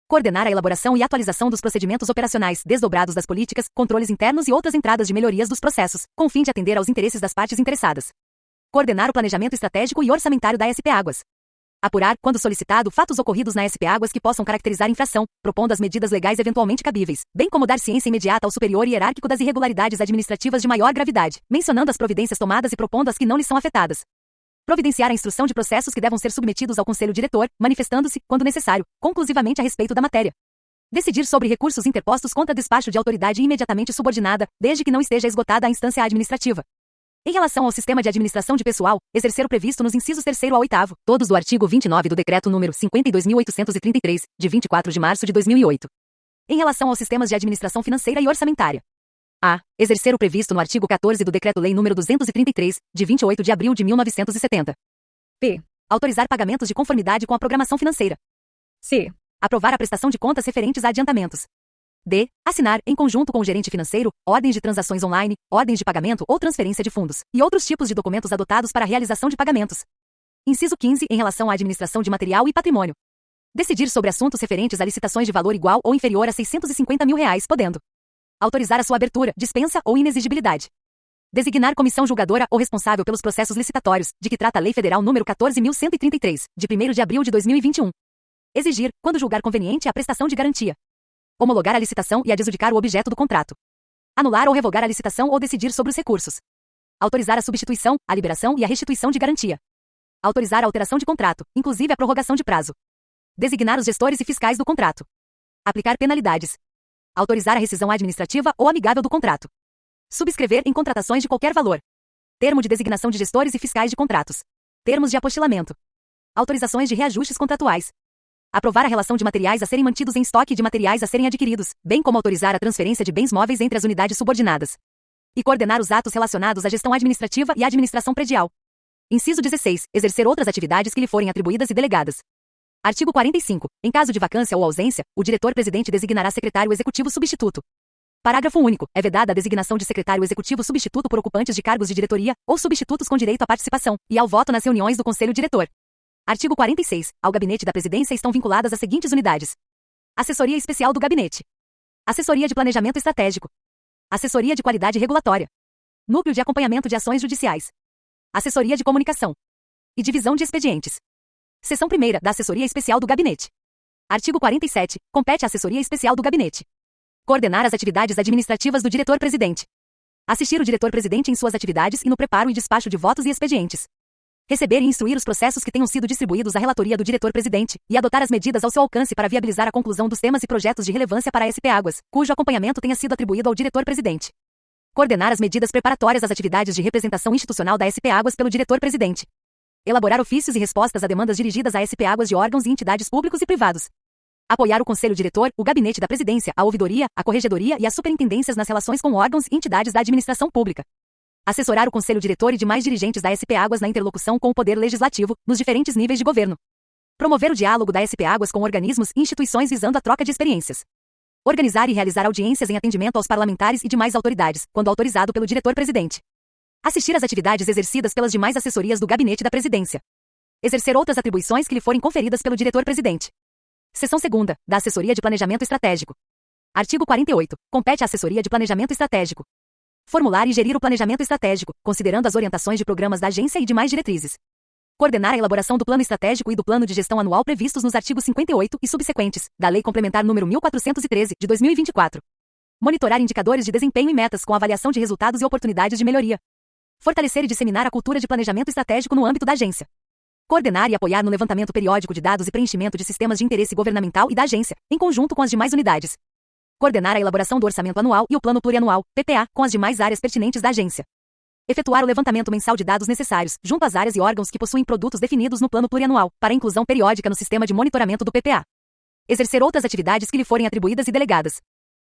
Coordenar a elaboração e atualização dos procedimentos operacionais, desdobrados das políticas, controles internos e outras entradas de melhorias dos processos, com o fim de atender aos interesses das partes interessadas. Coordenar o planejamento estratégico e orçamentário da SP Águas. Apurar, quando solicitado, fatos ocorridos na SP Águas que possam caracterizar infração, propondo as medidas legais eventualmente cabíveis, bem como dar ciência imediata ao superior hierárquico das irregularidades administrativas de maior gravidade, mencionando as providências tomadas e propondo as que não lhes são afetadas. Providenciar a instrução de processos que devam ser submetidos ao Conselho Diretor, manifestando-se, quando necessário, conclusivamente a respeito da matéria. Decidir sobre recursos interpostos contra despacho de autoridade imediatamente subordinada, desde que não esteja esgotada a instância administrativa. Em relação ao sistema de administração de pessoal, exercer o previsto nos incisos 3º a 8º, todos do artigo 29 do Decreto número 52.833, de 24 de março de 2008. Em relação aos sistemas de administração financeira e orçamentária. A. Exercer o previsto no artigo 14 do Decreto-Lei número 233, de 28 de abril de 1970. B. Autorizar pagamentos de conformidade com a programação financeira. C. Aprovar a prestação de contas referentes a adiantamentos. D. Assinar, em conjunto com o gerente financeiro, ordens de transações online, ordens de pagamento ou transferência de fundos, e outros tipos de documentos adotados para a realização de pagamentos. Inciso 15. Em relação à administração de material e patrimônio. Decidir sobre assuntos referentes a licitações de valor igual ou inferior a R$650 mil, podendo autorizar a sua abertura, dispensa ou inexigibilidade. Designar comissão julgadora ou responsável pelos processos licitatórios, de que trata a Lei Federal número 14.133, de 1º de abril de 2021. Exigir, quando julgar conveniente, a prestação de garantia. Homologar a licitação e adjudicar o objeto do contrato. Anular ou revogar a licitação ou decidir sobre os recursos. Autorizar a substituição, a liberação e a restituição de garantia. Autorizar a alteração de contrato, inclusive a prorrogação de prazo. Designar os gestores e fiscais do contrato. Aplicar penalidades. Autorizar a rescisão administrativa ou amigável do contrato. Subscrever em contratações de qualquer valor. Termo de designação de gestores e fiscais de contratos. Termos de apostilamento. Autorizações de reajustes contratuais. Aprovar a relação de materiais a serem mantidos em estoque e de materiais a serem adquiridos, bem como autorizar a transferência de bens móveis entre as unidades subordinadas. E coordenar os atos relacionados à gestão administrativa e à administração predial. Inciso 16. Exercer outras atividades que lhe forem atribuídas e delegadas. Artigo 45. Em caso de vacância ou ausência, o diretor-presidente designará secretário executivo substituto. Parágrafo único. É vedada a designação de secretário executivo substituto por ocupantes de cargos de diretoria ou substitutos com direito à participação e ao voto nas reuniões do Conselho Diretor. Artigo 46. Ao Gabinete da Presidência estão vinculadas as seguintes unidades: Assessoria Especial do Gabinete. Assessoria de Planejamento Estratégico. Assessoria de Qualidade Regulatória. Núcleo de Acompanhamento de Ações Judiciais. Assessoria de Comunicação. E Divisão de Expedientes. Seção 1ª da Assessoria Especial do Gabinete. Artigo 47. Compete à Assessoria Especial do Gabinete coordenar as atividades administrativas do diretor-presidente. Assistir o diretor-presidente em suas atividades e no preparo e despacho de votos e expedientes. Receber e instruir os processos que tenham sido distribuídos à relatoria do diretor-presidente, e adotar as medidas ao seu alcance para viabilizar a conclusão dos temas e projetos de relevância para a SP Águas, cujo acompanhamento tenha sido atribuído ao diretor-presidente. Coordenar as medidas preparatórias às atividades de representação institucional da SP Águas pelo diretor-presidente. Elaborar ofícios e respostas a demandas dirigidas à SP Águas de órgãos e entidades públicos e privados. Apoiar o Conselho Diretor, o Gabinete da Presidência, a Ouvidoria, a Corregedoria e as superintendências nas relações com órgãos e entidades da administração pública. Assessorar o Conselho Diretor e demais dirigentes da SP Águas na interlocução com o Poder Legislativo, nos diferentes níveis de governo. Promover o diálogo da SP Águas com organismos e instituições visando a troca de experiências. Organizar e realizar audiências em atendimento aos parlamentares e demais autoridades, quando autorizado pelo diretor-presidente. Assistir às atividades exercidas pelas demais assessorias do Gabinete da Presidência. Exercer outras atribuições que lhe forem conferidas pelo diretor-presidente. Seção 2ª da Assessoria de Planejamento Estratégico. Artigo 48. Compete à Assessoria de Planejamento Estratégico formular e gerir o planejamento estratégico, considerando as orientações de programas da agência e demais diretrizes. Coordenar a elaboração do plano estratégico e do plano de gestão anual previstos nos artigos 58 e subsequentes da Lei Complementar número 1413, de 2024. Monitorar indicadores de desempenho e metas com avaliação de resultados e oportunidades de melhoria. Fortalecer e disseminar a cultura de planejamento estratégico no âmbito da agência. Coordenar e apoiar no levantamento periódico de dados e preenchimento de sistemas de interesse governamental e da agência, em conjunto com as demais unidades. Coordenar a elaboração do orçamento anual e o plano plurianual, PPA, com as demais áreas pertinentes da agência. Efetuar o levantamento mensal de dados necessários, junto às áreas e órgãos que possuem produtos definidos no plano plurianual, para inclusão periódica no sistema de monitoramento do PPA. Exercer outras atividades que lhe forem atribuídas e delegadas.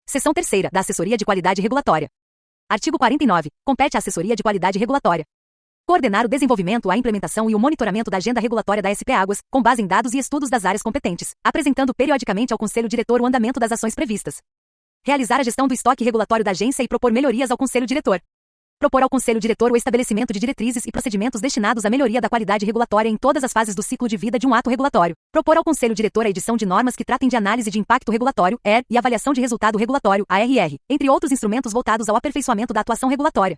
Seção 3ª da Assessoria de Qualidade Regulatória. Artigo 49. Compete à Assessoria de Qualidade Regulatória coordenar o desenvolvimento, a implementação e o monitoramento da agenda regulatória da SP Águas, com base em dados e estudos das áreas competentes, apresentando periodicamente ao Conselho Diretor o andamento das ações previstas. Realizar a gestão do estoque regulatório da agência e propor melhorias ao Conselho Diretor. Propor ao Conselho Diretor o estabelecimento de diretrizes e procedimentos destinados à melhoria da qualidade regulatória em todas as fases do ciclo de vida de um ato regulatório. Propor ao Conselho Diretor a edição de normas que tratem de análise de impacto regulatório, ER, e avaliação de resultado regulatório, ARR, entre outros instrumentos voltados ao aperfeiçoamento da atuação regulatória.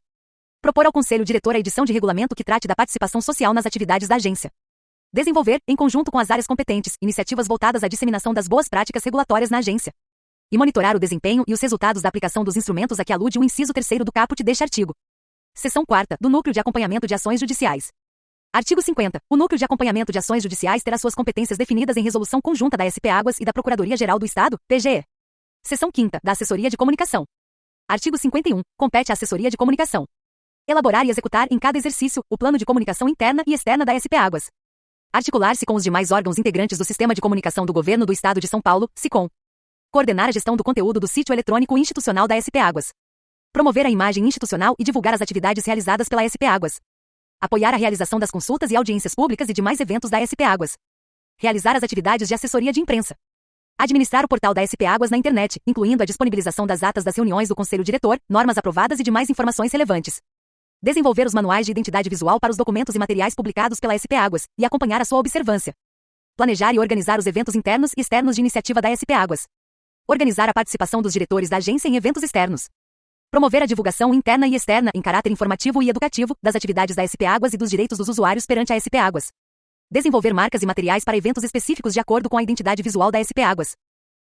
Propor ao Conselho Diretor a edição de regulamento que trate da participação social nas atividades da agência. Desenvolver, em conjunto com as áreas competentes, iniciativas voltadas à disseminação das boas práticas regulatórias na agência. E monitorar o desempenho e os resultados da aplicação dos instrumentos a que alude o inciso 3º do caput deste artigo. Seção 4ª, do Núcleo de Acompanhamento de Ações Judiciais. Artigo 50. O Núcleo de Acompanhamento de Ações Judiciais terá suas competências definidas em resolução conjunta da SP Águas e da Procuradoria-Geral do Estado, PGE. Seção 5ª, da Assessoria de Comunicação. Artigo 51. Compete à Assessoria de Comunicação elaborar e executar em cada exercício o plano de comunicação interna e externa da SP Águas. Articular-se com os demais órgãos integrantes do Sistema de Comunicação do Governo do Estado de São Paulo, SICOM. Coordenar a gestão do conteúdo do sítio eletrônico institucional da SP Águas. Promover a imagem institucional e divulgar as atividades realizadas pela SP Águas. Apoiar a realização das consultas e audiências públicas e demais eventos da SP Águas. Realizar as atividades de assessoria de imprensa. Administrar o portal da SP Águas na internet, incluindo a disponibilização das atas das reuniões do Conselho Diretor, normas aprovadas e demais informações relevantes. Desenvolver os manuais de identidade visual para os documentos e materiais publicados pela SP Águas, e acompanhar a sua observância. Planejar e organizar os eventos internos e externos de iniciativa da SP Águas. Organizar a participação dos diretores da agência em eventos externos. Promover a divulgação interna e externa, em caráter informativo e educativo, das atividades da SP Águas e dos direitos dos usuários perante a SP Águas. Desenvolver marcas e materiais para eventos específicos de acordo com a identidade visual da SP Águas.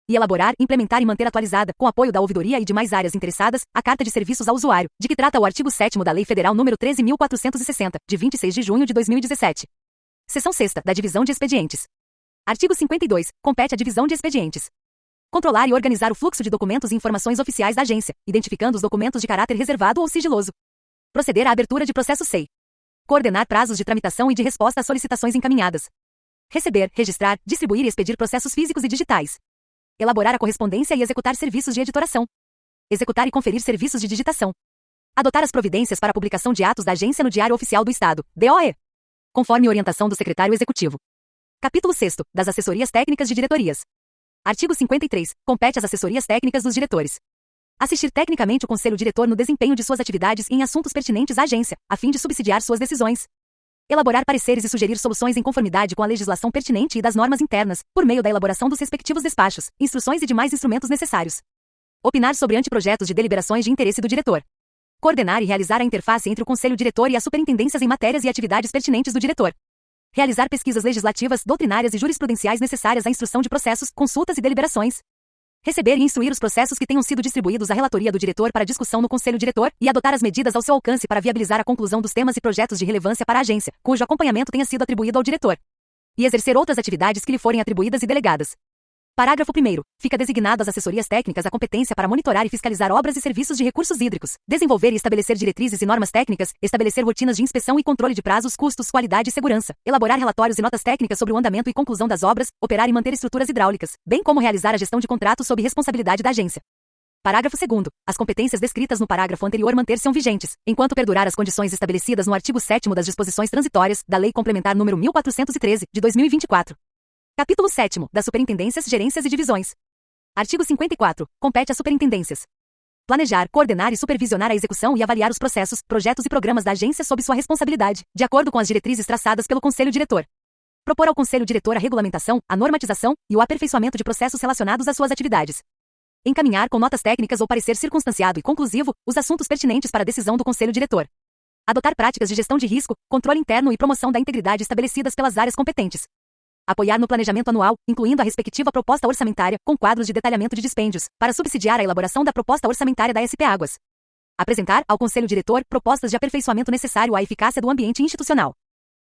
E elaborar, implementar e manter atualizada, com apoio da ouvidoria e demais áreas interessadas, a Carta de Serviços ao Usuário, de que trata o artigo 7º da Lei Federal nº 13.460, de 26 de junho de 2017. Seção 6ª, da Divisão de Expedientes. Artigo 52. Compete à Divisão de Expedientes controlar e organizar o fluxo de documentos e informações oficiais da agência, identificando os documentos de caráter reservado ou sigiloso. Proceder à abertura de processo SEI. Coordenar prazos de tramitação e de resposta às solicitações encaminhadas. Receber, registrar, distribuir e expedir processos físicos e digitais. Elaborar a correspondência e executar serviços de editoração. Executar e conferir serviços de digitação. Adotar as providências para a publicação de atos da agência no Diário Oficial do Estado, DOE. Conforme orientação do Secretário Executivo. Capítulo 6º, das Assessorias Técnicas de Diretorias. Artigo 53. Compete às assessorias técnicas dos diretores assistir tecnicamente o Conselho Diretor no desempenho de suas atividades e em assuntos pertinentes à agência, a fim de subsidiar suas decisões. Elaborar pareceres e sugerir soluções em conformidade com a legislação pertinente e das normas internas, por meio da elaboração dos respectivos despachos, instruções e demais instrumentos necessários. Opinar sobre anteprojetos de deliberações de interesse do diretor. Coordenar e realizar a interface entre o Conselho Diretor e as superintendências em matérias e atividades pertinentes do diretor. Realizar pesquisas legislativas, doutrinárias e jurisprudenciais necessárias à instrução de processos, consultas e deliberações. Receber e instruir os processos que tenham sido distribuídos à relatoria do diretor para discussão no Conselho Diretor e adotar as medidas ao seu alcance para viabilizar a conclusão dos temas e projetos de relevância para a agência, cujo acompanhamento tenha sido atribuído ao diretor. E exercer outras atividades que lhe forem atribuídas e delegadas. Parágrafo 1º. Fica designado às assessorias técnicas a competência para monitorar e fiscalizar obras e serviços de recursos hídricos, desenvolver e estabelecer diretrizes e normas técnicas, estabelecer rotinas de inspeção e controle de prazos, custos, qualidade e segurança, elaborar relatórios e notas técnicas sobre o andamento e conclusão das obras, operar e manter estruturas hidráulicas, bem como realizar a gestão de contratos sob responsabilidade da agência. Parágrafo 2º. As competências descritas no parágrafo anterior manter-se-ão vigentes, enquanto perdurar as condições estabelecidas no artigo 7º das disposições transitórias da Lei Complementar nº 1413, de 2024. Capítulo 7º, das Superintendências, Gerências e Divisões. Artigo 54. Compete às superintendências planejar, coordenar e supervisionar a execução e avaliar os processos, projetos e programas da agência sob sua responsabilidade, de acordo com as diretrizes traçadas pelo Conselho Diretor. Propor ao Conselho Diretor a regulamentação, a normatização e o aperfeiçoamento de processos relacionados às suas atividades. Encaminhar com notas técnicas ou parecer circunstanciado e conclusivo os assuntos pertinentes para a decisão do Conselho Diretor. Adotar práticas de gestão de risco, controle interno e promoção da integridade estabelecidas pelas áreas competentes. Apoiar no planejamento anual, incluindo a respectiva proposta orçamentária, com quadros de detalhamento de dispêndios, para subsidiar a elaboração da proposta orçamentária da SP Águas. Apresentar, ao Conselho Diretor, propostas de aperfeiçoamento necessário à eficácia do ambiente institucional.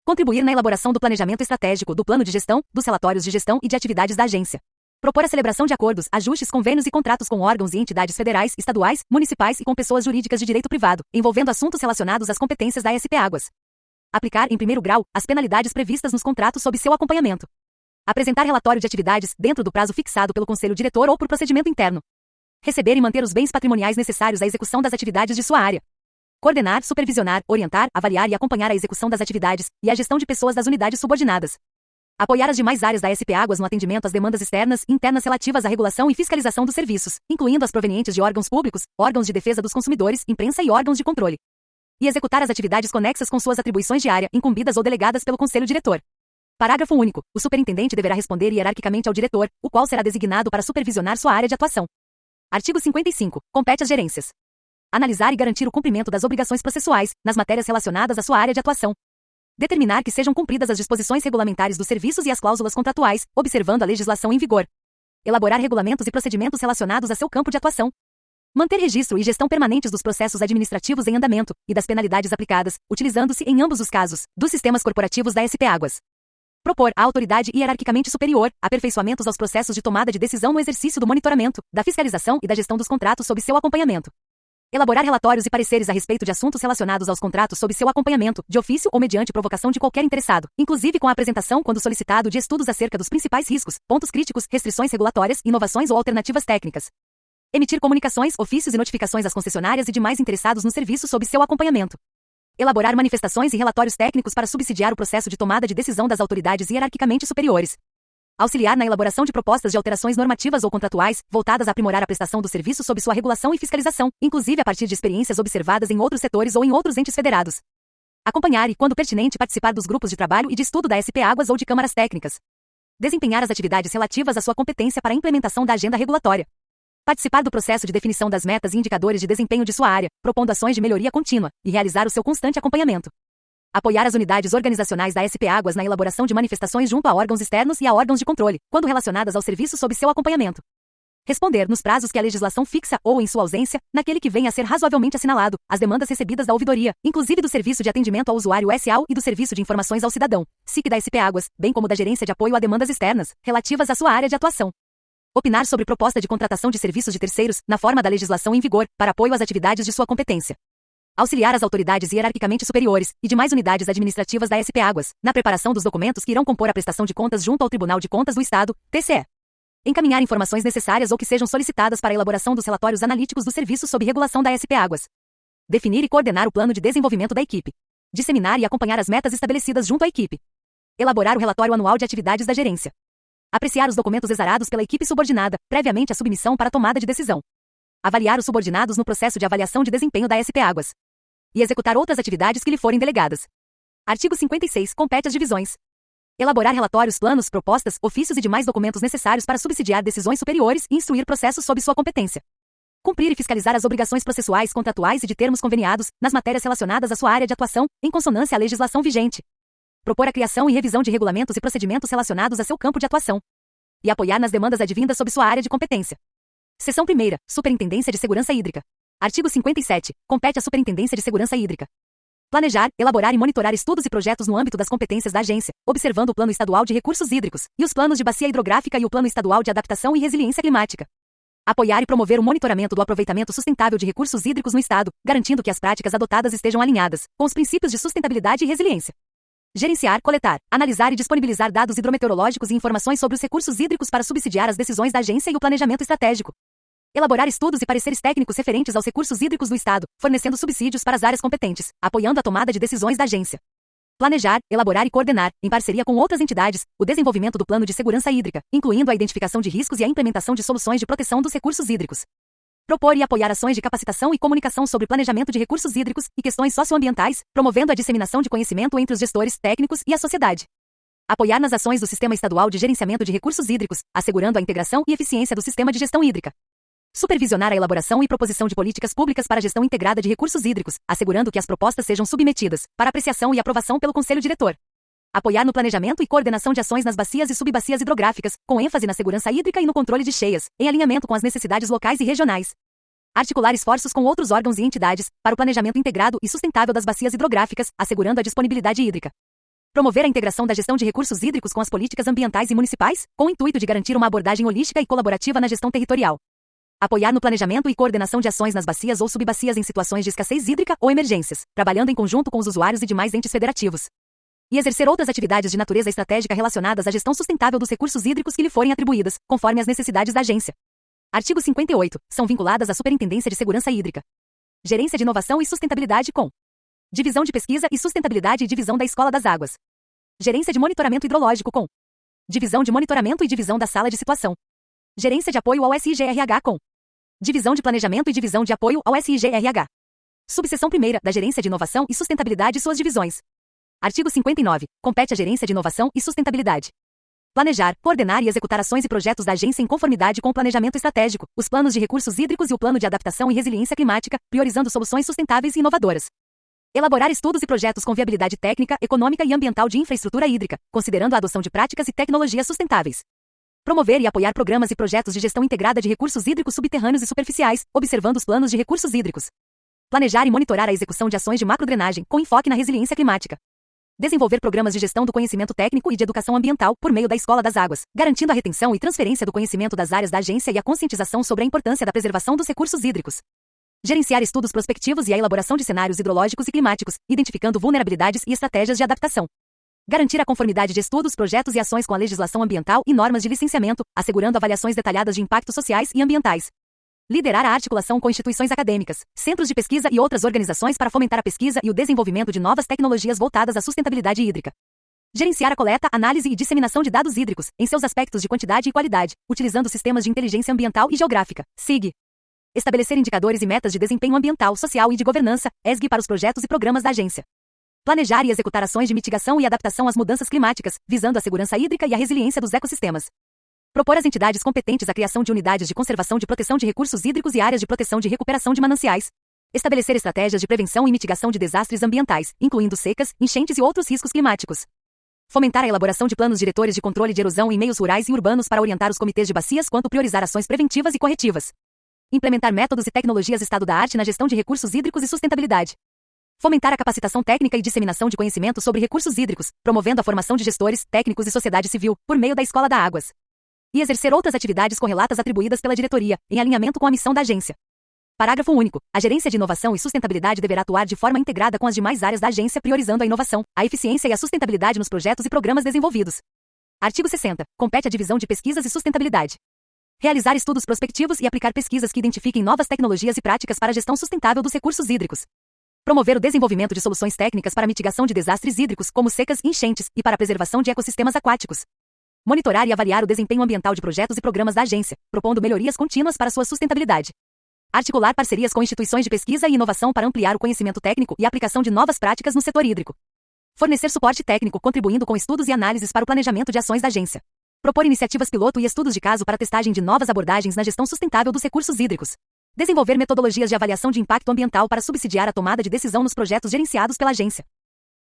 Contribuir na elaboração do planejamento estratégico, do plano de gestão, dos relatórios de gestão e de atividades da agência. Propor a celebração de acordos, ajustes, convênios e contratos com órgãos e entidades federais, estaduais, municipais e com pessoas jurídicas de direito privado, envolvendo assuntos relacionados às competências da SP Águas. Aplicar, em primeiro grau, as penalidades previstas nos contratos sob seu acompanhamento. Apresentar relatório de atividades, dentro do prazo fixado pelo Conselho Diretor ou por procedimento interno. Receber e manter os bens patrimoniais necessários à execução das atividades de sua área. Coordenar, supervisionar, orientar, avaliar e acompanhar a execução das atividades e a gestão de pessoas das unidades subordinadas. Apoiar as demais áreas da SP Águas no atendimento às demandas externas e internas relativas à regulação e fiscalização dos serviços, incluindo as provenientes de órgãos públicos, órgãos de defesa dos consumidores, imprensa e órgãos de controle. E executar as atividades conexas com suas atribuições de área, incumbidas ou delegadas pelo Conselho Diretor. Parágrafo único. O superintendente deverá responder hierarquicamente ao diretor, o qual será designado para supervisionar sua área de atuação. Artigo 55. Compete às gerências Analisar e garantir o cumprimento das obrigações processuais, nas matérias relacionadas à sua área de atuação. Determinar que sejam cumpridas as disposições regulamentares dos serviços e as cláusulas contratuais, observando a legislação em vigor. Elaborar regulamentos e procedimentos relacionados a seu campo de atuação. Manter registro e gestão permanentes dos processos administrativos em andamento, e das penalidades aplicadas, utilizando-se, em ambos os casos, dos sistemas corporativos da SP Águas. Propor à autoridade hierarquicamente superior aperfeiçoamentos aos processos de tomada de decisão no exercício do monitoramento, da fiscalização e da gestão dos contratos sob seu acompanhamento. Elaborar relatórios e pareceres a respeito de assuntos relacionados aos contratos sob seu acompanhamento, de ofício ou mediante provocação de qualquer interessado, inclusive com a apresentação, quando solicitado, de estudos acerca dos principais riscos, pontos críticos, restrições regulatórias, inovações ou alternativas técnicas. Emitir comunicações, ofícios e notificações às concessionárias e demais interessados no serviço sob seu acompanhamento. Elaborar manifestações e relatórios técnicos para subsidiar o processo de tomada de decisão das autoridades hierarquicamente superiores. Auxiliar na elaboração de propostas de alterações normativas ou contratuais, voltadas a aprimorar a prestação do serviço sob sua regulação e fiscalização, inclusive a partir de experiências observadas em outros setores ou em outros entes federados. Acompanhar e, quando pertinente, participar dos grupos de trabalho e de estudo da SP Águas ou de câmaras técnicas. Desempenhar as atividades relativas à sua competência para a implementação da agenda regulatória. Participar do processo de definição das metas e indicadores de desempenho de sua área, propondo ações de melhoria contínua, e realizar o seu constante acompanhamento. Apoiar as unidades organizacionais da SP Águas na elaboração de manifestações junto a órgãos externos e a órgãos de controle, quando relacionadas ao serviço sob seu acompanhamento. Responder, nos prazos que a legislação fixa ou, em sua ausência, naquele que venha a ser razoavelmente assinalado, as demandas recebidas da ouvidoria, inclusive do Serviço de Atendimento ao Usuário SAU e do Serviço de Informações ao Cidadão, SIC da SP Águas, bem como da Gerência de Apoio a Demandas Externas, relativas à sua área de atuação. Opinar sobre proposta de contratação de serviços de terceiros, na forma da legislação em vigor, para apoio às atividades de sua competência. Auxiliar as autoridades hierarquicamente superiores e demais unidades administrativas da SP Águas, na preparação dos documentos que irão compor a prestação de contas junto ao Tribunal de Contas do Estado, TCE. Encaminhar informações necessárias ou que sejam solicitadas para a elaboração dos relatórios analíticos do serviço sob regulação da SP Águas. Definir e coordenar o plano de desenvolvimento da equipe. Disseminar e acompanhar as metas estabelecidas junto à equipe. Elaborar o relatório anual de atividades da gerência. Apreciar os documentos exarados pela equipe subordinada, previamente à submissão para tomada de decisão. Avaliar os subordinados no processo de avaliação de desempenho da SP Águas. E executar outras atividades que lhe forem delegadas. Artigo 56. Compete às divisões. Elaborar relatórios, planos, propostas, ofícios e demais documentos necessários para subsidiar decisões superiores e instruir processos sob sua competência. Cumprir e fiscalizar as obrigações processuais, contratuais e de termos conveniados, nas matérias relacionadas à sua área de atuação, em consonância à legislação vigente. Propor a criação e revisão de regulamentos e procedimentos relacionados a seu campo de atuação. E apoiar nas demandas advindas sob sua área de competência. Seção 1ª. Superintendência de Segurança Hídrica. Artigo 57. Compete à Superintendência de Segurança Hídrica planejar, elaborar e monitorar estudos e projetos no âmbito das competências da agência, observando o Plano Estadual de Recursos Hídricos, e os planos de bacia hidrográfica e o Plano Estadual de Adaptação e Resiliência Climática. Apoiar e promover o monitoramento do aproveitamento sustentável de recursos hídricos no Estado, garantindo que as práticas adotadas estejam alinhadas com os princípios de sustentabilidade e resiliência. Gerenciar, coletar, analisar e disponibilizar dados hidrometeorológicos e informações sobre os recursos hídricos para subsidiar as decisões da agência e o planejamento estratégico. Elaborar estudos e pareceres técnicos referentes aos recursos hídricos do Estado, fornecendo subsídios para as áreas competentes, apoiando a tomada de decisões da agência. Planejar, elaborar e coordenar, em parceria com outras entidades, o desenvolvimento do plano de segurança hídrica, incluindo a identificação de riscos e a implementação de soluções de proteção dos recursos hídricos. Propor e apoiar ações de capacitação e comunicação sobre planejamento de recursos hídricos e questões socioambientais, promovendo a disseminação de conhecimento entre os gestores, técnicos e a sociedade. Apoiar nas ações do Sistema Estadual de Gerenciamento de Recursos Hídricos, assegurando a integração e eficiência do sistema de gestão hídrica. Supervisionar a elaboração e proposição de políticas públicas para a gestão integrada de recursos hídricos, assegurando que as propostas sejam submetidas para apreciação e aprovação pelo Conselho Diretor. Apoiar no planejamento e coordenação de ações nas bacias e subbacias hidrográficas, com ênfase na segurança hídrica e no controle de cheias, em alinhamento com as necessidades locais e regionais. Articular esforços com outros órgãos e entidades para o planejamento integrado e sustentável das bacias hidrográficas, assegurando a disponibilidade hídrica. Promover a integração da gestão de recursos hídricos com as políticas ambientais e municipais, com o intuito de garantir uma abordagem holística e colaborativa na gestão territorial. Apoiar no planejamento e coordenação de ações nas bacias ou subbacias em situações de escassez hídrica ou emergências, trabalhando em conjunto com os usuários e demais entes federativos. E exercer outras atividades de natureza estratégica relacionadas à gestão sustentável dos recursos hídricos que lhe forem atribuídas, conforme as necessidades da agência. Artigo 58. São vinculadas à Superintendência de Segurança Hídrica. Gerência de Inovação e Sustentabilidade com Divisão de Pesquisa e Sustentabilidade e Divisão da Escola das Águas. Gerência de Monitoramento Hidrológico com Divisão de Monitoramento e Divisão da Sala de Situação. Gerência de Apoio ao SIGRH com Divisão de Planejamento e Divisão de Apoio ao SIGRH. Subseção 1ª da Gerência de Inovação e Sustentabilidade e suas divisões. Artigo 59. Compete à Gerência de Inovação e Sustentabilidade Planejar, coordenar e executar ações e projetos da agência em conformidade com o planejamento estratégico, os planos de recursos hídricos e o plano de adaptação e resiliência climática, priorizando soluções sustentáveis e inovadoras. Elaborar estudos e projetos com viabilidade técnica, econômica e ambiental de infraestrutura hídrica, considerando a adoção de práticas e tecnologias sustentáveis. Promover e apoiar programas e projetos de gestão integrada de recursos hídricos subterrâneos e superficiais, observando os planos de recursos hídricos. Planejar e monitorar a execução de ações de macrodrenagem, com enfoque na resiliência climática. Desenvolver programas de gestão do conhecimento técnico e de educação ambiental por meio da Escola das Águas, garantindo a retenção e transferência do conhecimento das áreas da agência e a conscientização sobre a importância da preservação dos recursos hídricos. Gerenciar estudos prospectivos e a elaboração de cenários hidrológicos e climáticos, identificando vulnerabilidades e estratégias de adaptação. Garantir a conformidade de estudos, projetos e ações com a legislação ambiental e normas de licenciamento, assegurando avaliações detalhadas de impactos sociais e ambientais. Liderar a articulação com instituições acadêmicas, centros de pesquisa e outras organizações para fomentar a pesquisa e o desenvolvimento de novas tecnologias voltadas à sustentabilidade hídrica. Gerenciar a coleta, análise e disseminação de dados hídricos, em seus aspectos de quantidade e qualidade, utilizando sistemas de inteligência ambiental e geográfica, SIG. Estabelecer indicadores e metas de desempenho ambiental, social e de governança, ESG, para os projetos e programas da agência. Planejar e executar ações de mitigação e adaptação às mudanças climáticas, visando a segurança hídrica e a resiliência dos ecossistemas. Propor às entidades competentes a criação de unidades de conservação de proteção de recursos hídricos e áreas de proteção de recuperação de mananciais. Estabelecer estratégias de prevenção e mitigação de desastres ambientais, incluindo secas, enchentes e outros riscos climáticos. Fomentar a elaboração de planos diretores de controle de erosão em meios rurais e urbanos para orientar os comitês de bacias quanto priorizar ações preventivas e corretivas. Implementar métodos e tecnologias estado-da-arte na gestão de recursos hídricos e sustentabilidade. Fomentar a capacitação técnica e disseminação de conhecimento sobre recursos hídricos, promovendo a formação de gestores, técnicos e sociedade civil, por meio da Escola das Águas. E exercer outras atividades correlatas atribuídas pela diretoria, em alinhamento com a missão da agência. Parágrafo único. A gerência de inovação e sustentabilidade deverá atuar de forma integrada com as demais áreas da agência, priorizando a inovação, a eficiência e a sustentabilidade nos projetos e programas desenvolvidos. Artigo 60. Compete à divisão de pesquisas e sustentabilidade. Realizar estudos prospectivos e aplicar pesquisas que identifiquem novas tecnologias e práticas para a gestão sustentável dos recursos hídricos. Promover o desenvolvimento de soluções técnicas para mitigação de desastres hídricos, como secas e enchentes, e para a preservação de ecossistemas aquáticos. Monitorar e avaliar o desempenho ambiental de projetos e programas da agência, propondo melhorias contínuas para sua sustentabilidade. Articular parcerias com instituições de pesquisa e inovação para ampliar o conhecimento técnico e a aplicação de novas práticas no setor hídrico. Fornecer suporte técnico, contribuindo com estudos e análises para o planejamento de ações da agência. Propor iniciativas piloto e estudos de caso para testagem de novas abordagens na gestão sustentável dos recursos hídricos. Desenvolver metodologias de avaliação de impacto ambiental para subsidiar a tomada de decisão nos projetos gerenciados pela agência.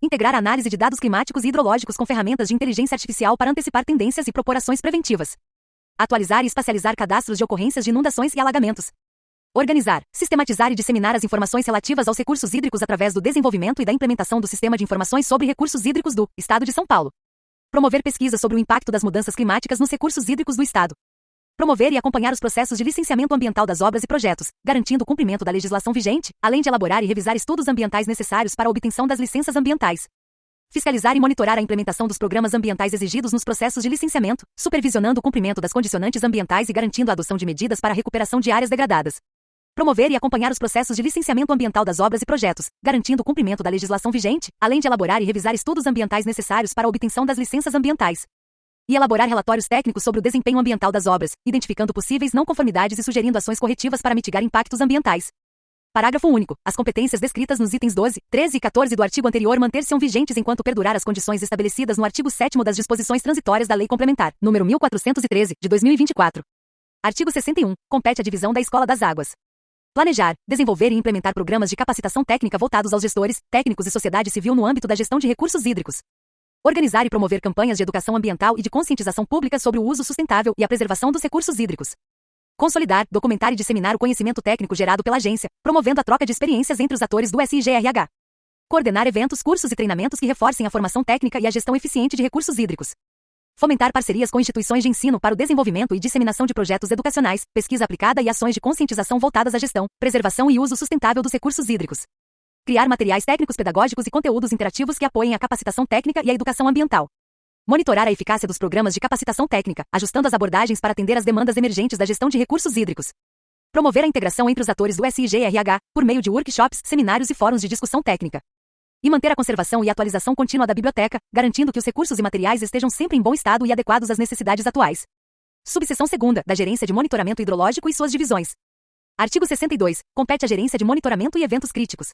Integrar a análise de dados climáticos e hidrológicos com ferramentas de inteligência artificial para antecipar tendências e propor ações preventivas. Atualizar e espacializar cadastros de ocorrências de inundações e alagamentos. Organizar, sistematizar e disseminar as informações relativas aos recursos hídricos através do desenvolvimento e da implementação do Sistema de Informações sobre Recursos Hídricos do Estado de São Paulo. Promover pesquisas sobre o impacto das mudanças climáticas nos recursos hídricos do Estado. Promover e acompanhar os processos de licenciamento ambiental das obras e projetos, garantindo o cumprimento da legislação vigente, além de elaborar e revisar estudos ambientais necessários para a obtenção das licenças ambientais. Fiscalizar e monitorar a implementação dos programas ambientais exigidos nos processos de licenciamento, supervisionando o cumprimento das condicionantes ambientais e garantindo a adoção de medidas para a recuperação de áreas degradadas. Promover e acompanhar os processos de licenciamento ambiental das obras e projetos, garantindo o cumprimento da legislação vigente, além de elaborar e revisar estudos ambientais necessários para a obtenção das licenças ambientais. E elaborar relatórios técnicos sobre o desempenho ambiental das obras, identificando possíveis não conformidades e sugerindo ações corretivas para mitigar impactos ambientais. Parágrafo único. As competências descritas nos itens 12, 13 e 14 do artigo anterior manter-se-ão vigentes enquanto perdurar as condições estabelecidas no artigo 7º das disposições transitórias da Lei Complementar, número 1413, de 2024. Artigo 61. Compete à divisão da Escola das Águas. Planejar, desenvolver e implementar programas de capacitação técnica voltados aos gestores, técnicos e sociedade civil no âmbito da gestão de recursos hídricos. Organizar e promover campanhas de educação ambiental e de conscientização pública sobre o uso sustentável e a preservação dos recursos hídricos. Consolidar, documentar e disseminar o conhecimento técnico gerado pela agência, promovendo a troca de experiências entre os atores do SIGRH. Coordenar eventos, cursos e treinamentos que reforcem a formação técnica e a gestão eficiente de recursos hídricos. Fomentar parcerias com instituições de ensino para o desenvolvimento e disseminação de projetos educacionais, pesquisa aplicada e ações de conscientização voltadas à gestão, preservação e uso sustentável dos recursos hídricos. Criar materiais técnicos pedagógicos e conteúdos interativos que apoiem a capacitação técnica e a educação ambiental. Monitorar a eficácia dos programas de capacitação técnica, ajustando as abordagens para atender às demandas emergentes da gestão de recursos hídricos. Promover a integração entre os atores do SIGRH, por meio de workshops, seminários e fóruns de discussão técnica. E manter a conservação e atualização contínua da biblioteca, garantindo que os recursos e materiais estejam sempre em bom estado e adequados às necessidades atuais. Subseção 2ª, da Gerência de Monitoramento Hidrológico e suas divisões. Artigo 62. Compete à Gerência de Monitoramento e Eventos Críticos.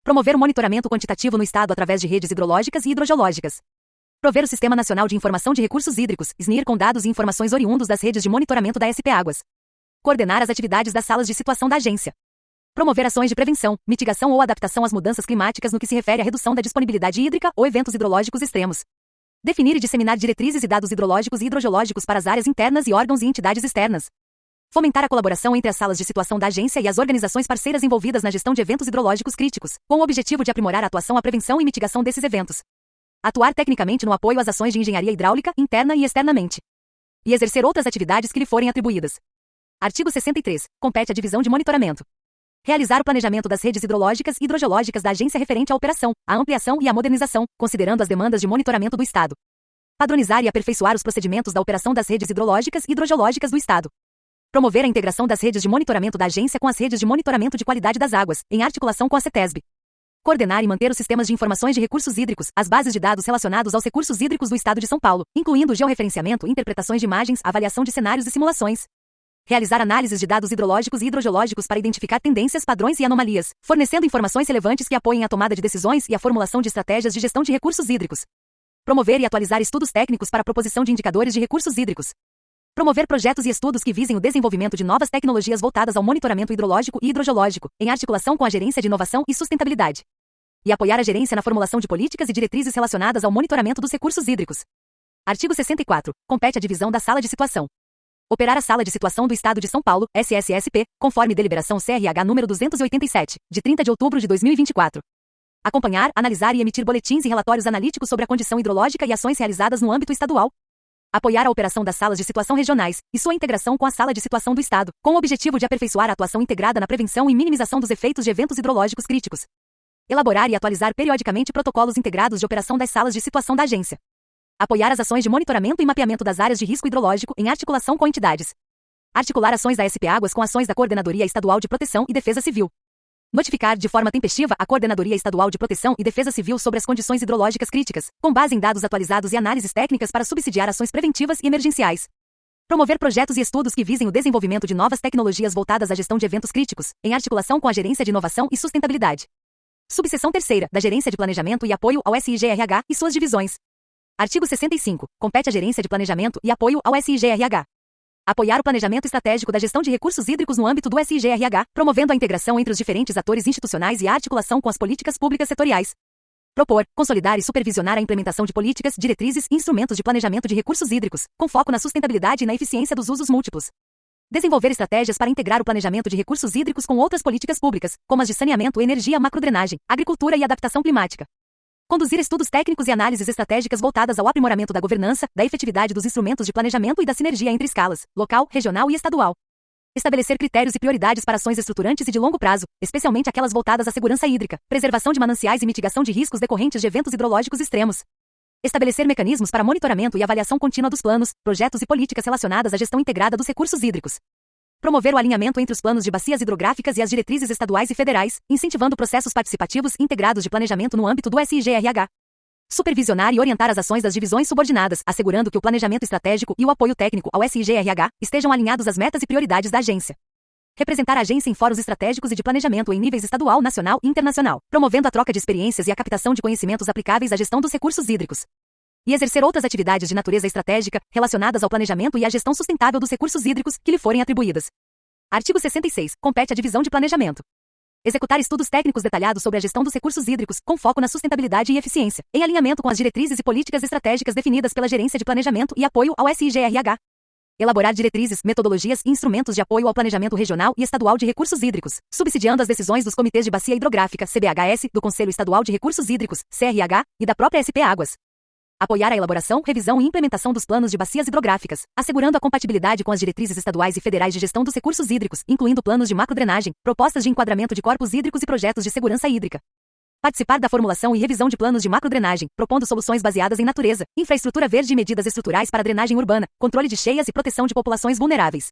Promover o monitoramento quantitativo no Estado através de redes hidrológicas e hidrogeológicas. Prover o Sistema Nacional de Informação de Recursos Hídricos, SNIR, com dados e informações oriundos das redes de monitoramento da SP Águas. Coordenar as atividades das salas de situação da agência. Promover ações de prevenção, mitigação ou adaptação às mudanças climáticas no que se refere à redução da disponibilidade hídrica ou eventos hidrológicos extremos. Definir e disseminar diretrizes e dados hidrológicos e hidrogeológicos para as áreas internas e órgãos e entidades externas. Fomentar a colaboração entre as salas de situação da agência e as organizações parceiras envolvidas na gestão de eventos hidrológicos críticos, com o objetivo de aprimorar a atuação à prevenção e mitigação desses eventos. Atuar tecnicamente no apoio às ações de engenharia hidráulica, interna e externamente. E exercer outras atividades que lhe forem atribuídas. Artigo 63. Compete à divisão de monitoramento. Realizar o planejamento das redes hidrológicas e hidrogeológicas da agência referente à operação, à ampliação e à modernização, considerando as demandas de monitoramento do Estado. Padronizar e aperfeiçoar os procedimentos da operação das redes hidrológicas e hidrogeológicas do Estado. Promover a integração das redes de monitoramento da agência com as redes de monitoramento de qualidade das águas, em articulação com a CETESB. Coordenar e manter os sistemas de informações de recursos hídricos, as bases de dados relacionados aos recursos hídricos do Estado de São Paulo, incluindo o georreferenciamento, interpretações de imagens, avaliação de cenários e simulações. Realizar análises de dados hidrológicos e hidrogeológicos para identificar tendências, padrões e anomalias, fornecendo informações relevantes que apoiem a tomada de decisões e a formulação de estratégias de gestão de recursos hídricos. Promover e atualizar estudos técnicos para a proposição de indicadores de recursos hídricos. Promover projetos e estudos que visem o desenvolvimento de novas tecnologias voltadas ao monitoramento hidrológico e hidrogeológico, em articulação com a Gerência de Inovação e Sustentabilidade. E apoiar a gerência na formulação de políticas e diretrizes relacionadas ao monitoramento dos recursos hídricos. Artigo 64. Compete à divisão da Sala de Situação. Operar a Sala de Situação do Estado de São Paulo, SSSP, conforme deliberação CRH número 287, de 30 de outubro de 2024. Acompanhar, analisar e emitir boletins e relatórios analíticos sobre a condição hidrológica e ações realizadas no âmbito estadual. Apoiar a operação das salas de situação regionais e sua integração com a Sala de Situação do Estado, com o objetivo de aperfeiçoar a atuação integrada na prevenção e minimização dos efeitos de eventos hidrológicos críticos. Elaborar e atualizar periodicamente protocolos integrados de operação das salas de situação da agência. Apoiar as ações de monitoramento e mapeamento das áreas de risco hidrológico em articulação com entidades. Articular ações da SP Águas com ações da Coordenadoria Estadual de Proteção e Defesa Civil. Notificar de forma tempestiva a Coordenadoria Estadual de Proteção e Defesa Civil sobre as condições hidrológicas críticas, com base em dados atualizados e análises técnicas para subsidiar ações preventivas e emergenciais. Promover projetos e estudos que visem o desenvolvimento de novas tecnologias voltadas à gestão de eventos críticos, em articulação com a Gerência de Inovação e Sustentabilidade. Subseção 3ª, da Gerência de Planejamento e Apoio ao SIGRH e suas divisões. Artigo 65. Compete à Gerência de Planejamento e Apoio ao SIGRH. Apoiar o planejamento estratégico da gestão de recursos hídricos no âmbito do SIGRH, promovendo a integração entre os diferentes atores institucionais e a articulação com as políticas públicas setoriais. Propor, consolidar e supervisionar a implementação de políticas, diretrizes e instrumentos de planejamento de recursos hídricos, com foco na sustentabilidade e na eficiência dos usos múltiplos. Desenvolver estratégias para integrar o planejamento de recursos hídricos com outras políticas públicas, como as de saneamento, energia, macrodrenagem, agricultura e adaptação climática. Conduzir estudos técnicos e análises estratégicas voltadas ao aprimoramento da governança, da efetividade dos instrumentos de planejamento e da sinergia entre escalas, local, regional e estadual. Estabelecer critérios e prioridades para ações estruturantes e de longo prazo, especialmente aquelas voltadas à segurança hídrica, preservação de mananciais e mitigação de riscos decorrentes de eventos hidrológicos extremos. Estabelecer mecanismos para monitoramento e avaliação contínua dos planos, projetos e políticas relacionadas à gestão integrada dos recursos hídricos. Promover o alinhamento entre os planos de bacias hidrográficas e as diretrizes estaduais e federais, incentivando processos participativos integrados de planejamento no âmbito do SIGRH. Supervisionar e orientar as ações das divisões subordinadas, assegurando que o planejamento estratégico e o apoio técnico ao SIGRH estejam alinhados às metas e prioridades da agência. Representar a agência em fóruns estratégicos e de planejamento em níveis estadual, nacional e internacional, promovendo a troca de experiências e a captação de conhecimentos aplicáveis à gestão dos recursos hídricos. E exercer outras atividades de natureza estratégica, relacionadas ao planejamento e à gestão sustentável dos recursos hídricos, que lhe forem atribuídas. Artigo 66. Compete à divisão de planejamento. Executar estudos técnicos detalhados sobre a gestão dos recursos hídricos, com foco na sustentabilidade e eficiência, em alinhamento com as diretrizes e políticas estratégicas definidas pela Gerência de Planejamento e Apoio ao SIGRH. Elaborar diretrizes, metodologias e instrumentos de apoio ao planejamento regional e estadual de recursos hídricos, subsidiando as decisões dos Comitês de Bacia Hidrográfica, CBHS, do Conselho Estadual de Recursos Hídricos, CRH, e da própria SP Águas. Apoiar a elaboração, revisão e implementação dos planos de bacias hidrográficas, assegurando a compatibilidade com as diretrizes estaduais e federais de gestão dos recursos hídricos, incluindo planos de macrodrenagem, propostas de enquadramento de corpos hídricos e projetos de segurança hídrica. Participar da formulação e revisão de planos de macrodrenagem, propondo soluções baseadas em natureza, infraestrutura verde e medidas estruturais para drenagem urbana, controle de cheias e proteção de populações vulneráveis.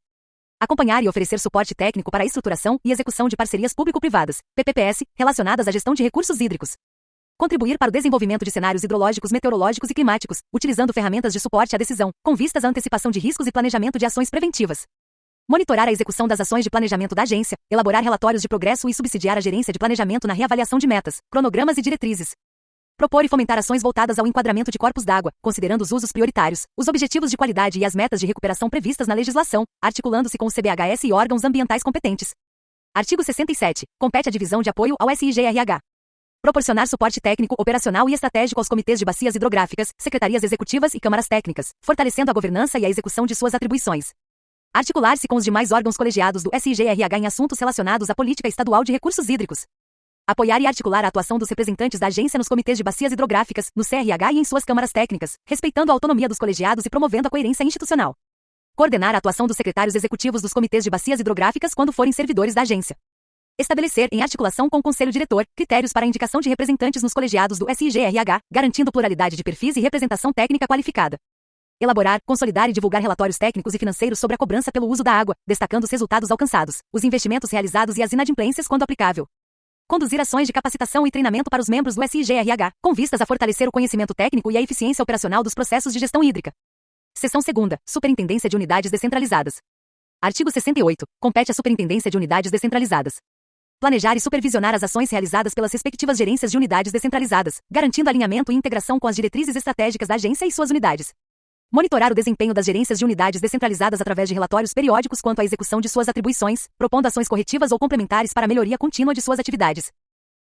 Acompanhar e oferecer suporte técnico para a estruturação e execução de parcerias público-privadas, PPPS, relacionadas à gestão de recursos hídricos. Contribuir para o desenvolvimento de cenários hidrológicos, meteorológicos e climáticos, utilizando ferramentas de suporte à decisão, com vistas à antecipação de riscos e planejamento de ações preventivas. Monitorar a execução das ações de planejamento da agência, elaborar relatórios de progresso e subsidiar a gerência de planejamento na reavaliação de metas, cronogramas e diretrizes. Propor e fomentar ações voltadas ao enquadramento de corpos d'água, considerando os usos prioritários, os objetivos de qualidade e as metas de recuperação previstas na legislação, articulando-se com o CBHS e órgãos ambientais competentes. Artigo 67. Compete à divisão de apoio ao SIGRH. Proporcionar suporte técnico, operacional e estratégico aos comitês de bacias hidrográficas, secretarias executivas e câmaras técnicas, fortalecendo a governança e a execução de suas atribuições. Articular-se com os demais órgãos colegiados do SIGRH em assuntos relacionados à política estadual de recursos hídricos. Apoiar e articular a atuação dos representantes da agência nos comitês de bacias hidrográficas, no CRH e em suas câmaras técnicas, respeitando a autonomia dos colegiados e promovendo a coerência institucional. Coordenar a atuação dos secretários executivos dos comitês de bacias hidrográficas quando forem servidores da agência. Estabelecer, em articulação com o Conselho Diretor, critérios para a indicação de representantes nos colegiados do SIGRH, garantindo pluralidade de perfis e representação técnica qualificada. Elaborar, consolidar e divulgar relatórios técnicos e financeiros sobre a cobrança pelo uso da água, destacando os resultados alcançados, os investimentos realizados e as inadimplências quando aplicável. Conduzir ações de capacitação e treinamento para os membros do SIGRH, com vistas a fortalecer o conhecimento técnico e a eficiência operacional dos processos de gestão hídrica. Seção 2ª. Superintendência de Unidades Descentralizadas. Artigo 68. Compete à Superintendência de Unidades Descentralizadas planejar e supervisionar as ações realizadas pelas respectivas gerências de unidades descentralizadas, garantindo alinhamento e integração com as diretrizes estratégicas da agência e suas unidades. Monitorar o desempenho das gerências de unidades descentralizadas através de relatórios periódicos quanto à execução de suas atribuições, propondo ações corretivas ou complementares para a melhoria contínua de suas atividades.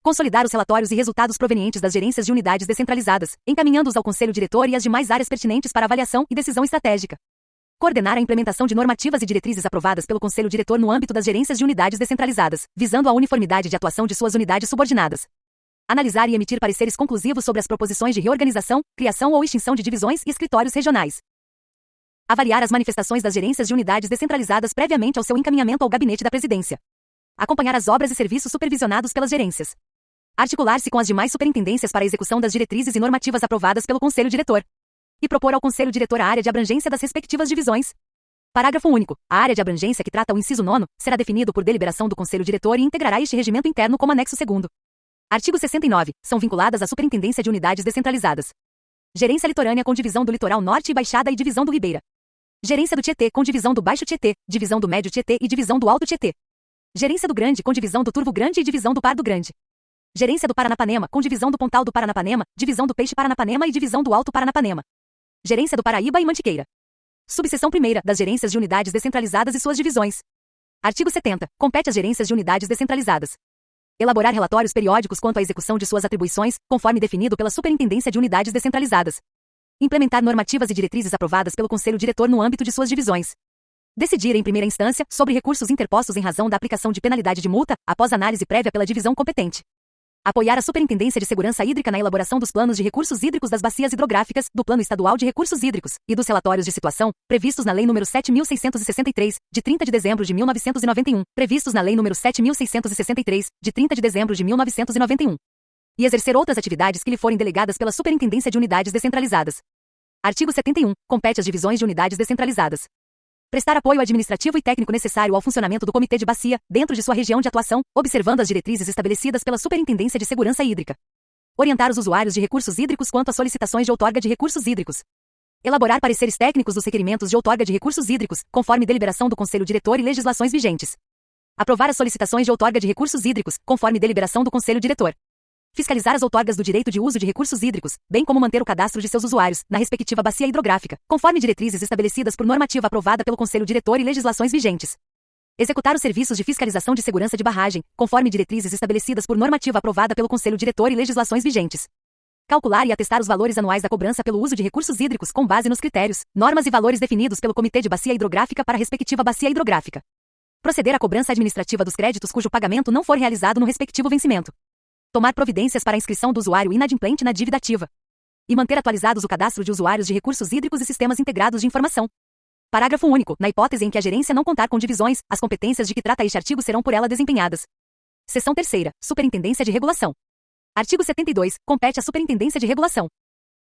Consolidar os relatórios e resultados provenientes das gerências de unidades descentralizadas, encaminhando-os ao Conselho Diretor e às demais áreas pertinentes para avaliação e decisão estratégica. Coordenar a implementação de normativas e diretrizes aprovadas pelo Conselho Diretor no âmbito das gerências de unidades descentralizadas, visando a uniformidade de atuação de suas unidades subordinadas. Analisar e emitir pareceres conclusivos sobre as proposições de reorganização, criação ou extinção de divisões e escritórios regionais. Avaliar as manifestações das gerências de unidades descentralizadas previamente ao seu encaminhamento ao Gabinete da Presidência. Acompanhar as obras e serviços supervisionados pelas gerências. Articular-se com as demais superintendências para a execução das diretrizes e normativas aprovadas pelo Conselho Diretor. E propor ao Conselho Diretor a área de abrangência das respectivas divisões. Parágrafo único. A área de abrangência que trata o inciso 9 será definido por deliberação do Conselho Diretor e integrará este regimento interno como anexo 2º. Artigo 69. São vinculadas à Superintendência de Unidades Descentralizadas. Gerência Litorânea com divisão do Litoral Norte e Baixada e divisão do Ribeira. Gerência do Tietê com divisão do Baixo Tietê, divisão do Médio Tietê e divisão do Alto Tietê. Gerência do Grande com divisão do Turvo Grande e divisão do Pardo Grande. Gerência do Paranapanema com divisão do Pontal do Paranapanema, divisão do Peixe Paranapanema e divisão do Alto Paranapanema. Gerência do Paraíba e Mantiqueira. Subseção 1ª das gerências de unidades descentralizadas e suas divisões. Artigo 70. Compete às gerências de unidades descentralizadas elaborar relatórios periódicos quanto à execução de suas atribuições, conforme definido pela Superintendência de Unidades Descentralizadas. Implementar normativas e diretrizes aprovadas pelo Conselho Diretor no âmbito de suas divisões. Decidir em primeira instância sobre recursos interpostos em razão da aplicação de penalidade de multa, após análise prévia pela divisão competente. Apoiar a Superintendência de Segurança Hídrica na elaboração dos planos de recursos hídricos das bacias hidrográficas, do Plano Estadual de Recursos Hídricos, e dos relatórios de situação, previstos na Lei nº 7.663, de 30 de dezembro de 1991, previstos na Lei nº 7.663, de 30 de dezembro de 1991. E exercer outras atividades que lhe forem delegadas pela Superintendência de Unidades Descentralizadas. Artigo 71. Compete às divisões de unidades descentralizadas prestar apoio administrativo e técnico necessário ao funcionamento do Comitê de Bacia, dentro de sua região de atuação, observando as diretrizes estabelecidas pela Superintendência de Segurança Hídrica. Orientar os usuários de recursos hídricos quanto a solicitações de outorga de recursos hídricos. Elaborar pareceres técnicos dos requerimentos de outorga de recursos hídricos, conforme deliberação do Conselho Diretor e legislações vigentes. Aprovar as solicitações de outorga de recursos hídricos, conforme deliberação do Conselho Diretor. Fiscalizar as outorgas do direito de uso de recursos hídricos, bem como manter o cadastro de seus usuários, na respectiva bacia hidrográfica, conforme diretrizes estabelecidas por normativa aprovada pelo Conselho Diretor e legislações vigentes. Executar os serviços de fiscalização de segurança de barragem, conforme diretrizes estabelecidas por normativa aprovada pelo Conselho Diretor e legislações vigentes. Calcular e atestar os valores anuais da cobrança pelo uso de recursos hídricos com base nos critérios, normas e valores definidos pelo Comitê de Bacia Hidrográfica para a respectiva bacia hidrográfica. Proceder à cobrança administrativa dos créditos cujo pagamento não for realizado no respectivo vencimento. Tomar providências para a inscrição do usuário inadimplente na dívida ativa. E manter atualizados o cadastro de usuários de recursos hídricos e sistemas integrados de informação. Parágrafo único. Na hipótese em que a gerência não contar com divisões, as competências de que trata este artigo serão por ela desempenhadas. Seção 3ª. Superintendência de Regulação. Artigo 72. Compete à Superintendência de Regulação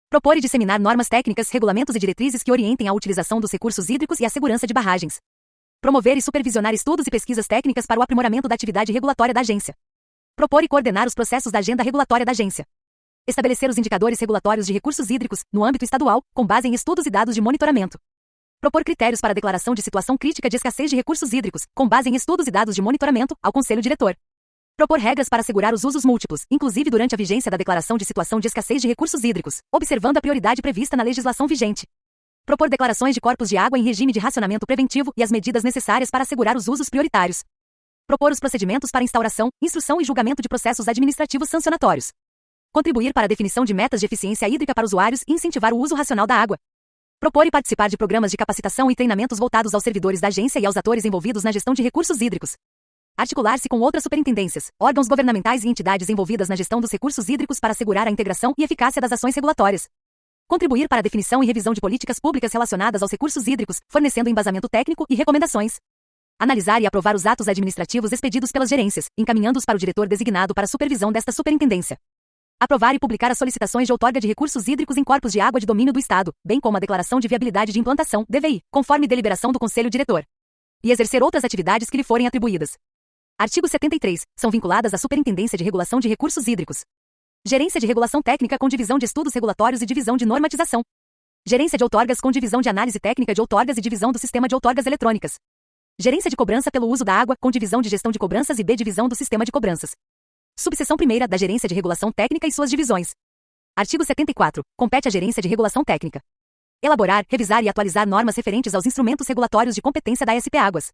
propor e disseminar normas técnicas, regulamentos e diretrizes que orientem a utilização dos recursos hídricos e a segurança de barragens. Promover e supervisionar estudos e pesquisas técnicas para o aprimoramento da atividade regulatória da agência. Propor e coordenar os processos da agenda regulatória da agência. Estabelecer os indicadores regulatórios de recursos hídricos, no âmbito estadual, com base em estudos e dados de monitoramento. Propor critérios para a declaração de situação crítica de escassez de recursos hídricos, com base em estudos e dados de monitoramento, ao Conselho Diretor. Propor regras para assegurar os usos múltiplos, inclusive durante a vigência da declaração de situação de escassez de recursos hídricos, observando a prioridade prevista na legislação vigente. Propor declarações de corpos de água em regime de racionamento preventivo e as medidas necessárias para assegurar os usos prioritários. Propor os procedimentos para instauração, instrução e julgamento de processos administrativos sancionatórios. Contribuir para a definição de metas de eficiência hídrica para usuários e incentivar o uso racional da água. Propor e participar de programas de capacitação e treinamentos voltados aos servidores da agência e aos atores envolvidos na gestão de recursos hídricos. Articular-se com outras superintendências, órgãos governamentais e entidades envolvidas na gestão dos recursos hídricos para assegurar a integração e eficácia das ações regulatórias. Contribuir para a definição e revisão de políticas públicas relacionadas aos recursos hídricos, fornecendo embasamento técnico e recomendações. Analisar e aprovar os atos administrativos expedidos pelas gerências, encaminhando-os para o diretor designado para a supervisão desta superintendência. Aprovar e publicar as solicitações de outorga de recursos hídricos em corpos de água de domínio do Estado, bem como a declaração de viabilidade de implantação, DVI, conforme deliberação do Conselho Diretor. E exercer outras atividades que lhe forem atribuídas. Artigo 73. São vinculadas à Superintendência de Regulação de Recursos Hídricos. Gerência de Regulação Técnica com divisão de estudos regulatórios e divisão de normatização. Gerência de outorgas com divisão de análise técnica de outorgas e divisão do sistema de outorgas eletrônicas. Gerência de cobrança pelo uso da água com divisão de gestão de cobranças e B divisão do sistema de cobranças. Subseção 1ª da Gerência de Regulação Técnica e suas divisões. Artigo 74. Compete à Gerência de Regulação Técnica elaborar, revisar e atualizar normas referentes aos instrumentos regulatórios de competência da SP Águas.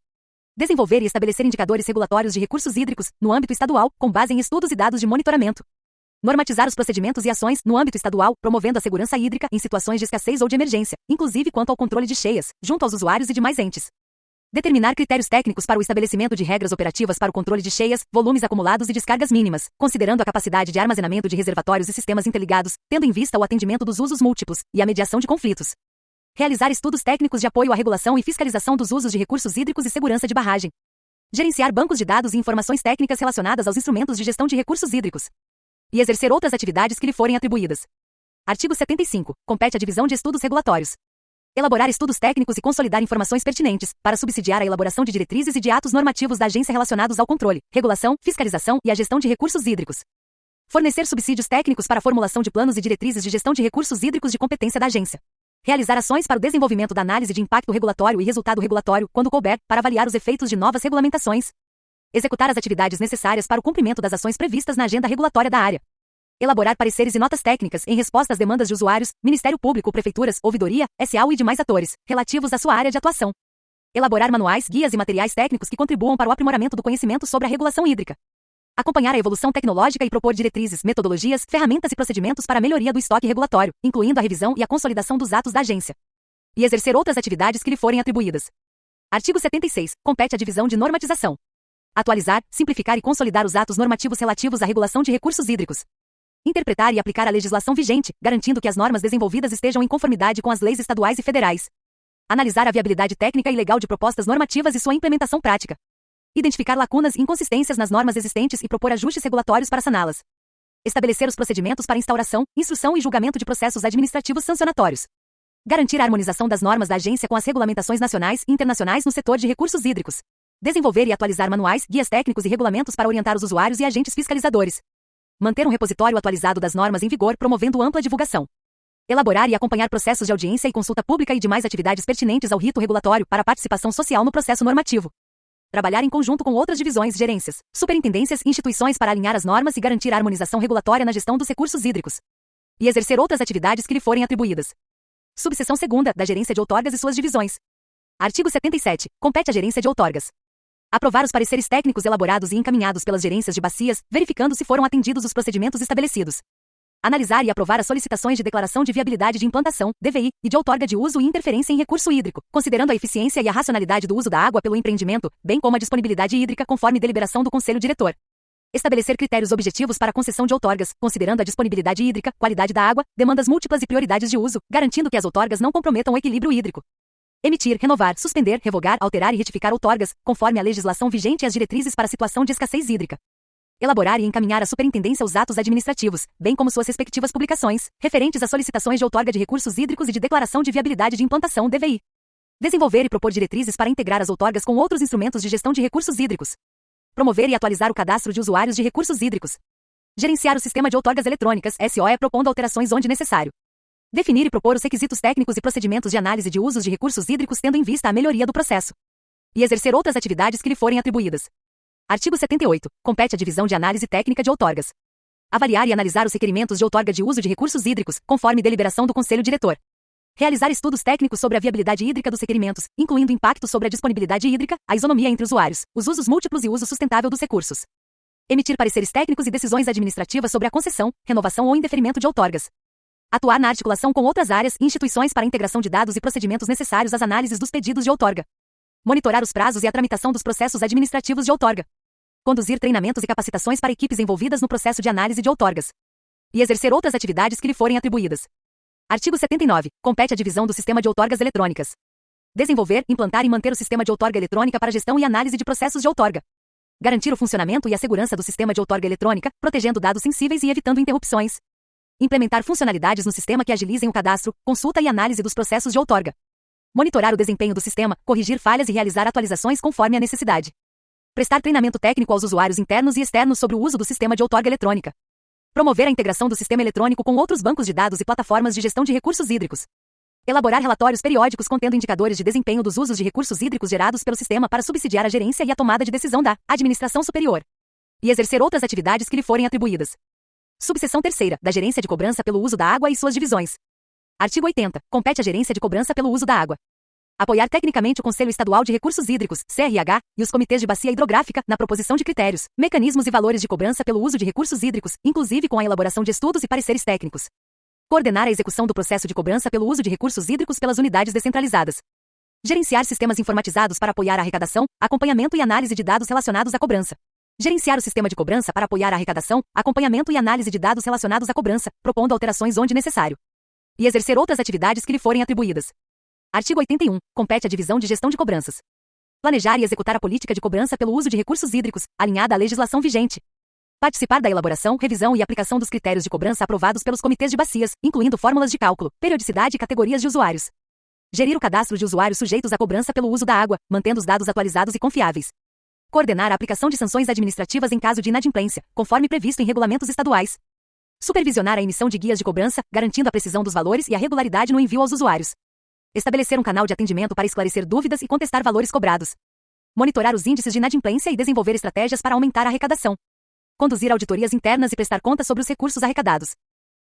Desenvolver e estabelecer indicadores regulatórios de recursos hídricos, no âmbito estadual, com base em estudos e dados de monitoramento. Normatizar os procedimentos e ações, no âmbito estadual, promovendo a segurança hídrica em situações de escassez ou de emergência, inclusive quanto ao controle de cheias, junto aos usuários e demais entes. Determinar critérios técnicos para o estabelecimento de regras operativas para o controle de cheias, volumes acumulados e descargas mínimas, considerando a capacidade de armazenamento de reservatórios e sistemas interligados, tendo em vista o atendimento dos usos múltiplos e a mediação de conflitos. Realizar estudos técnicos de apoio à regulação e fiscalização dos usos de recursos hídricos e segurança de barragem. Gerenciar bancos de dados e informações técnicas relacionadas aos instrumentos de gestão de recursos hídricos. E exercer outras atividades que lhe forem atribuídas. Artigo 75. Compete à Divisão de Estudos Regulatórios elaborar estudos técnicos e consolidar informações pertinentes, para subsidiar a elaboração de diretrizes e de atos normativos da agência relacionados ao controle, regulação, fiscalização e à gestão de recursos hídricos. Fornecer subsídios técnicos para a formulação de planos e diretrizes de gestão de recursos hídricos de competência da agência. Realizar ações para o desenvolvimento da análise de impacto regulatório e resultado regulatório, quando couber, para avaliar os efeitos de novas regulamentações. Executar as atividades necessárias para o cumprimento das ações previstas na agenda regulatória da área. Elaborar pareceres e notas técnicas em resposta às demandas de usuários, Ministério Público, prefeituras, ouvidoria, SAU e demais atores, relativos à sua área de atuação. Elaborar manuais, guias e materiais técnicos que contribuam para o aprimoramento do conhecimento sobre a regulação hídrica. Acompanhar a evolução tecnológica e propor diretrizes, metodologias, ferramentas e procedimentos para a melhoria do estoque regulatório, incluindo a revisão e a consolidação dos atos da agência. E exercer outras atividades que lhe forem atribuídas. Artigo 76. Compete à Divisão de Normatização atualizar, simplificar e consolidar os atos normativos relativos à regulação de recursos hídricos. Interpretar e aplicar a legislação vigente, garantindo que as normas desenvolvidas estejam em conformidade com as leis estaduais e federais. Analisar a viabilidade técnica e legal de propostas normativas e sua implementação prática. Identificar lacunas e inconsistências nas normas existentes e propor ajustes regulatórios para saná-las. Estabelecer os procedimentos para instauração, instrução e julgamento de processos administrativos sancionatórios. Garantir a harmonização das normas da agência com as regulamentações nacionais e internacionais no setor de recursos hídricos. Desenvolver e atualizar manuais, guias técnicos e regulamentos para orientar os usuários e agentes fiscalizadores. Manter um repositório atualizado das normas em vigor, promovendo ampla divulgação. Elaborar e acompanhar processos de audiência e consulta pública e demais atividades pertinentes ao rito regulatório para a participação social no processo normativo. Trabalhar em conjunto com outras divisões, gerências, superintendências e instituições para alinhar as normas e garantir a harmonização regulatória na gestão dos recursos hídricos. E exercer outras atividades que lhe forem atribuídas. Subseção 2ª da Gerência de Outorgas e suas divisões. Artigo 77. Compete à Gerência de Outorgas aprovar os pareceres técnicos elaborados e encaminhados pelas gerências de bacias, verificando se foram atendidos os procedimentos estabelecidos. Analisar e aprovar as solicitações de declaração de viabilidade de implantação, DVI, e de outorga de uso e interferência em recurso hídrico, considerando a eficiência e a racionalidade do uso da água pelo empreendimento, bem como a disponibilidade hídrica conforme deliberação do Conselho Diretor. Estabelecer critérios objetivos para a concessão de outorgas, considerando a disponibilidade hídrica, qualidade da água, demandas múltiplas e prioridades de uso, garantindo que as outorgas não comprometam o equilíbrio hídrico. Emitir, renovar, suspender, revogar, alterar e retificar outorgas, conforme a legislação vigente e as diretrizes para a situação de escassez hídrica. Elaborar e encaminhar à superintendência os atos administrativos, bem como suas respectivas publicações, referentes às solicitações de outorga de recursos hídricos e de declaração de viabilidade de implantação, DVI. Desenvolver e propor diretrizes para integrar as outorgas com outros instrumentos de gestão de recursos hídricos. Promover e atualizar o cadastro de usuários de recursos hídricos. Gerenciar o sistema de outorgas eletrônicas, SOE, propondo alterações onde necessário. Definir e propor os requisitos técnicos e procedimentos de análise de usos de recursos hídricos tendo em vista a melhoria do processo. E exercer outras atividades que lhe forem atribuídas. Artigo 78. Compete à Divisão de Análise Técnica de Outorgas avaliar e analisar os requerimentos de outorga de uso de recursos hídricos, conforme deliberação do Conselho Diretor. Realizar estudos técnicos sobre a viabilidade hídrica dos requerimentos, incluindo impacto sobre a disponibilidade hídrica, a isonomia entre usuários, os usos múltiplos e uso sustentável dos recursos. Emitir pareceres técnicos e decisões administrativas sobre a concessão, renovação ou indeferimento de outorgas. Atuar na articulação com outras áreas e instituições para a integração de dados e procedimentos necessários às análises dos pedidos de outorga. Monitorar os prazos e a tramitação dos processos administrativos de outorga. Conduzir treinamentos e capacitações para equipes envolvidas no processo de análise de outorgas. E exercer outras atividades que lhe forem atribuídas. Artigo 79. Compete à Divisão do Sistema de Outorgas Eletrônicas desenvolver, implantar e manter o sistema de outorga eletrônica para gestão e análise de processos de outorga. Garantir o funcionamento e a segurança do sistema de outorga eletrônica, protegendo dados sensíveis e evitando interrupções. Implementar funcionalidades no sistema que agilizem o cadastro, consulta e análise dos processos de outorga. Monitorar o desempenho do sistema, corrigir falhas e realizar atualizações conforme a necessidade. Prestar treinamento técnico aos usuários internos e externos sobre o uso do sistema de outorga eletrônica. Promover a integração do sistema eletrônico com outros bancos de dados e plataformas de gestão de recursos hídricos. Elaborar relatórios periódicos contendo indicadores de desempenho dos usos de recursos hídricos gerados pelo sistema para subsidiar a gerência e a tomada de decisão da administração superior. E exercer outras atividades que lhe forem atribuídas. Subseção 3ª, da Gerência de Cobrança pelo Uso da Água e suas divisões. Artigo 80. Compete à Gerência de Cobrança pelo Uso da Água apoiar tecnicamente o Conselho Estadual de Recursos Hídricos, CRH, e os comitês de bacia hidrográfica na proposição de critérios, mecanismos e valores de cobrança pelo uso de recursos hídricos, inclusive com a elaboração de estudos e pareceres técnicos. Coordenar a execução do processo de cobrança pelo uso de recursos hídricos pelas unidades descentralizadas. Gerenciar sistemas informatizados para apoiar a arrecadação, acompanhamento e análise de dados relacionados à cobrança. Gerenciar o sistema de cobrança para apoiar a arrecadação, acompanhamento e análise de dados relacionados à cobrança, propondo alterações onde necessário. E exercer outras atividades que lhe forem atribuídas. Artigo 81. Compete à Divisão de Gestão de Cobranças planejar e executar a política de cobrança pelo uso de recursos hídricos, alinhada à legislação vigente. Participar da elaboração, revisão e aplicação dos critérios de cobrança aprovados pelos comitês de bacias, incluindo fórmulas de cálculo, periodicidade e categorias de usuários. Gerir o cadastro de usuários sujeitos à cobrança pelo uso da água, mantendo os dados atualizados e confiáveis. Coordenar a aplicação de sanções administrativas em caso de inadimplência, conforme previsto em regulamentos estaduais. Supervisionar a emissão de guias de cobrança, garantindo a precisão dos valores e a regularidade no envio aos usuários. Estabelecer um canal de atendimento para esclarecer dúvidas e contestar valores cobrados. Monitorar os índices de inadimplência e desenvolver estratégias para aumentar a arrecadação. Conduzir auditorias internas e prestar contas sobre os recursos arrecadados.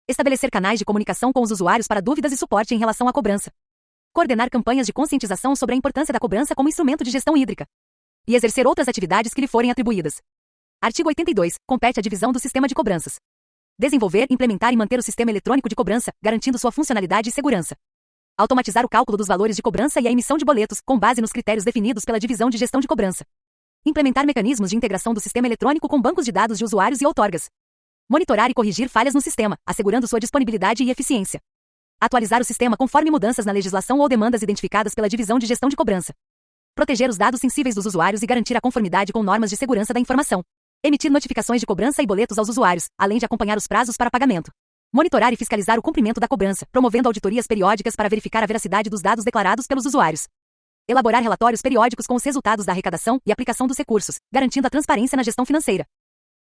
Estabelecer canais de comunicação com os usuários para dúvidas e suporte em relação à cobrança. Coordenar campanhas de conscientização sobre a importância da cobrança como instrumento de gestão hídrica. E exercer outras atividades que lhe forem atribuídas. Artigo 82. Compete à Divisão do Sistema de Cobranças desenvolver, implementar e manter o sistema eletrônico de cobrança, garantindo sua funcionalidade e segurança. Automatizar o cálculo dos valores de cobrança e a emissão de boletos, com base nos critérios definidos pela Divisão de Gestão de Cobrança. Implementar mecanismos de integração do sistema eletrônico com bancos de dados de usuários e outorgas. Monitorar e corrigir falhas no sistema, assegurando sua disponibilidade e eficiência. Atualizar o sistema conforme mudanças na legislação ou demandas identificadas pela Divisão de Gestão de Cobrança. Proteger os dados sensíveis dos usuários e garantir a conformidade com normas de segurança da informação. Emitir notificações de cobrança e boletos aos usuários, além de acompanhar os prazos para pagamento. Monitorar e fiscalizar o cumprimento da cobrança, promovendo auditorias periódicas para verificar a veracidade dos dados declarados pelos usuários. Elaborar relatórios periódicos com os resultados da arrecadação e aplicação dos recursos, garantindo a transparência na gestão financeira.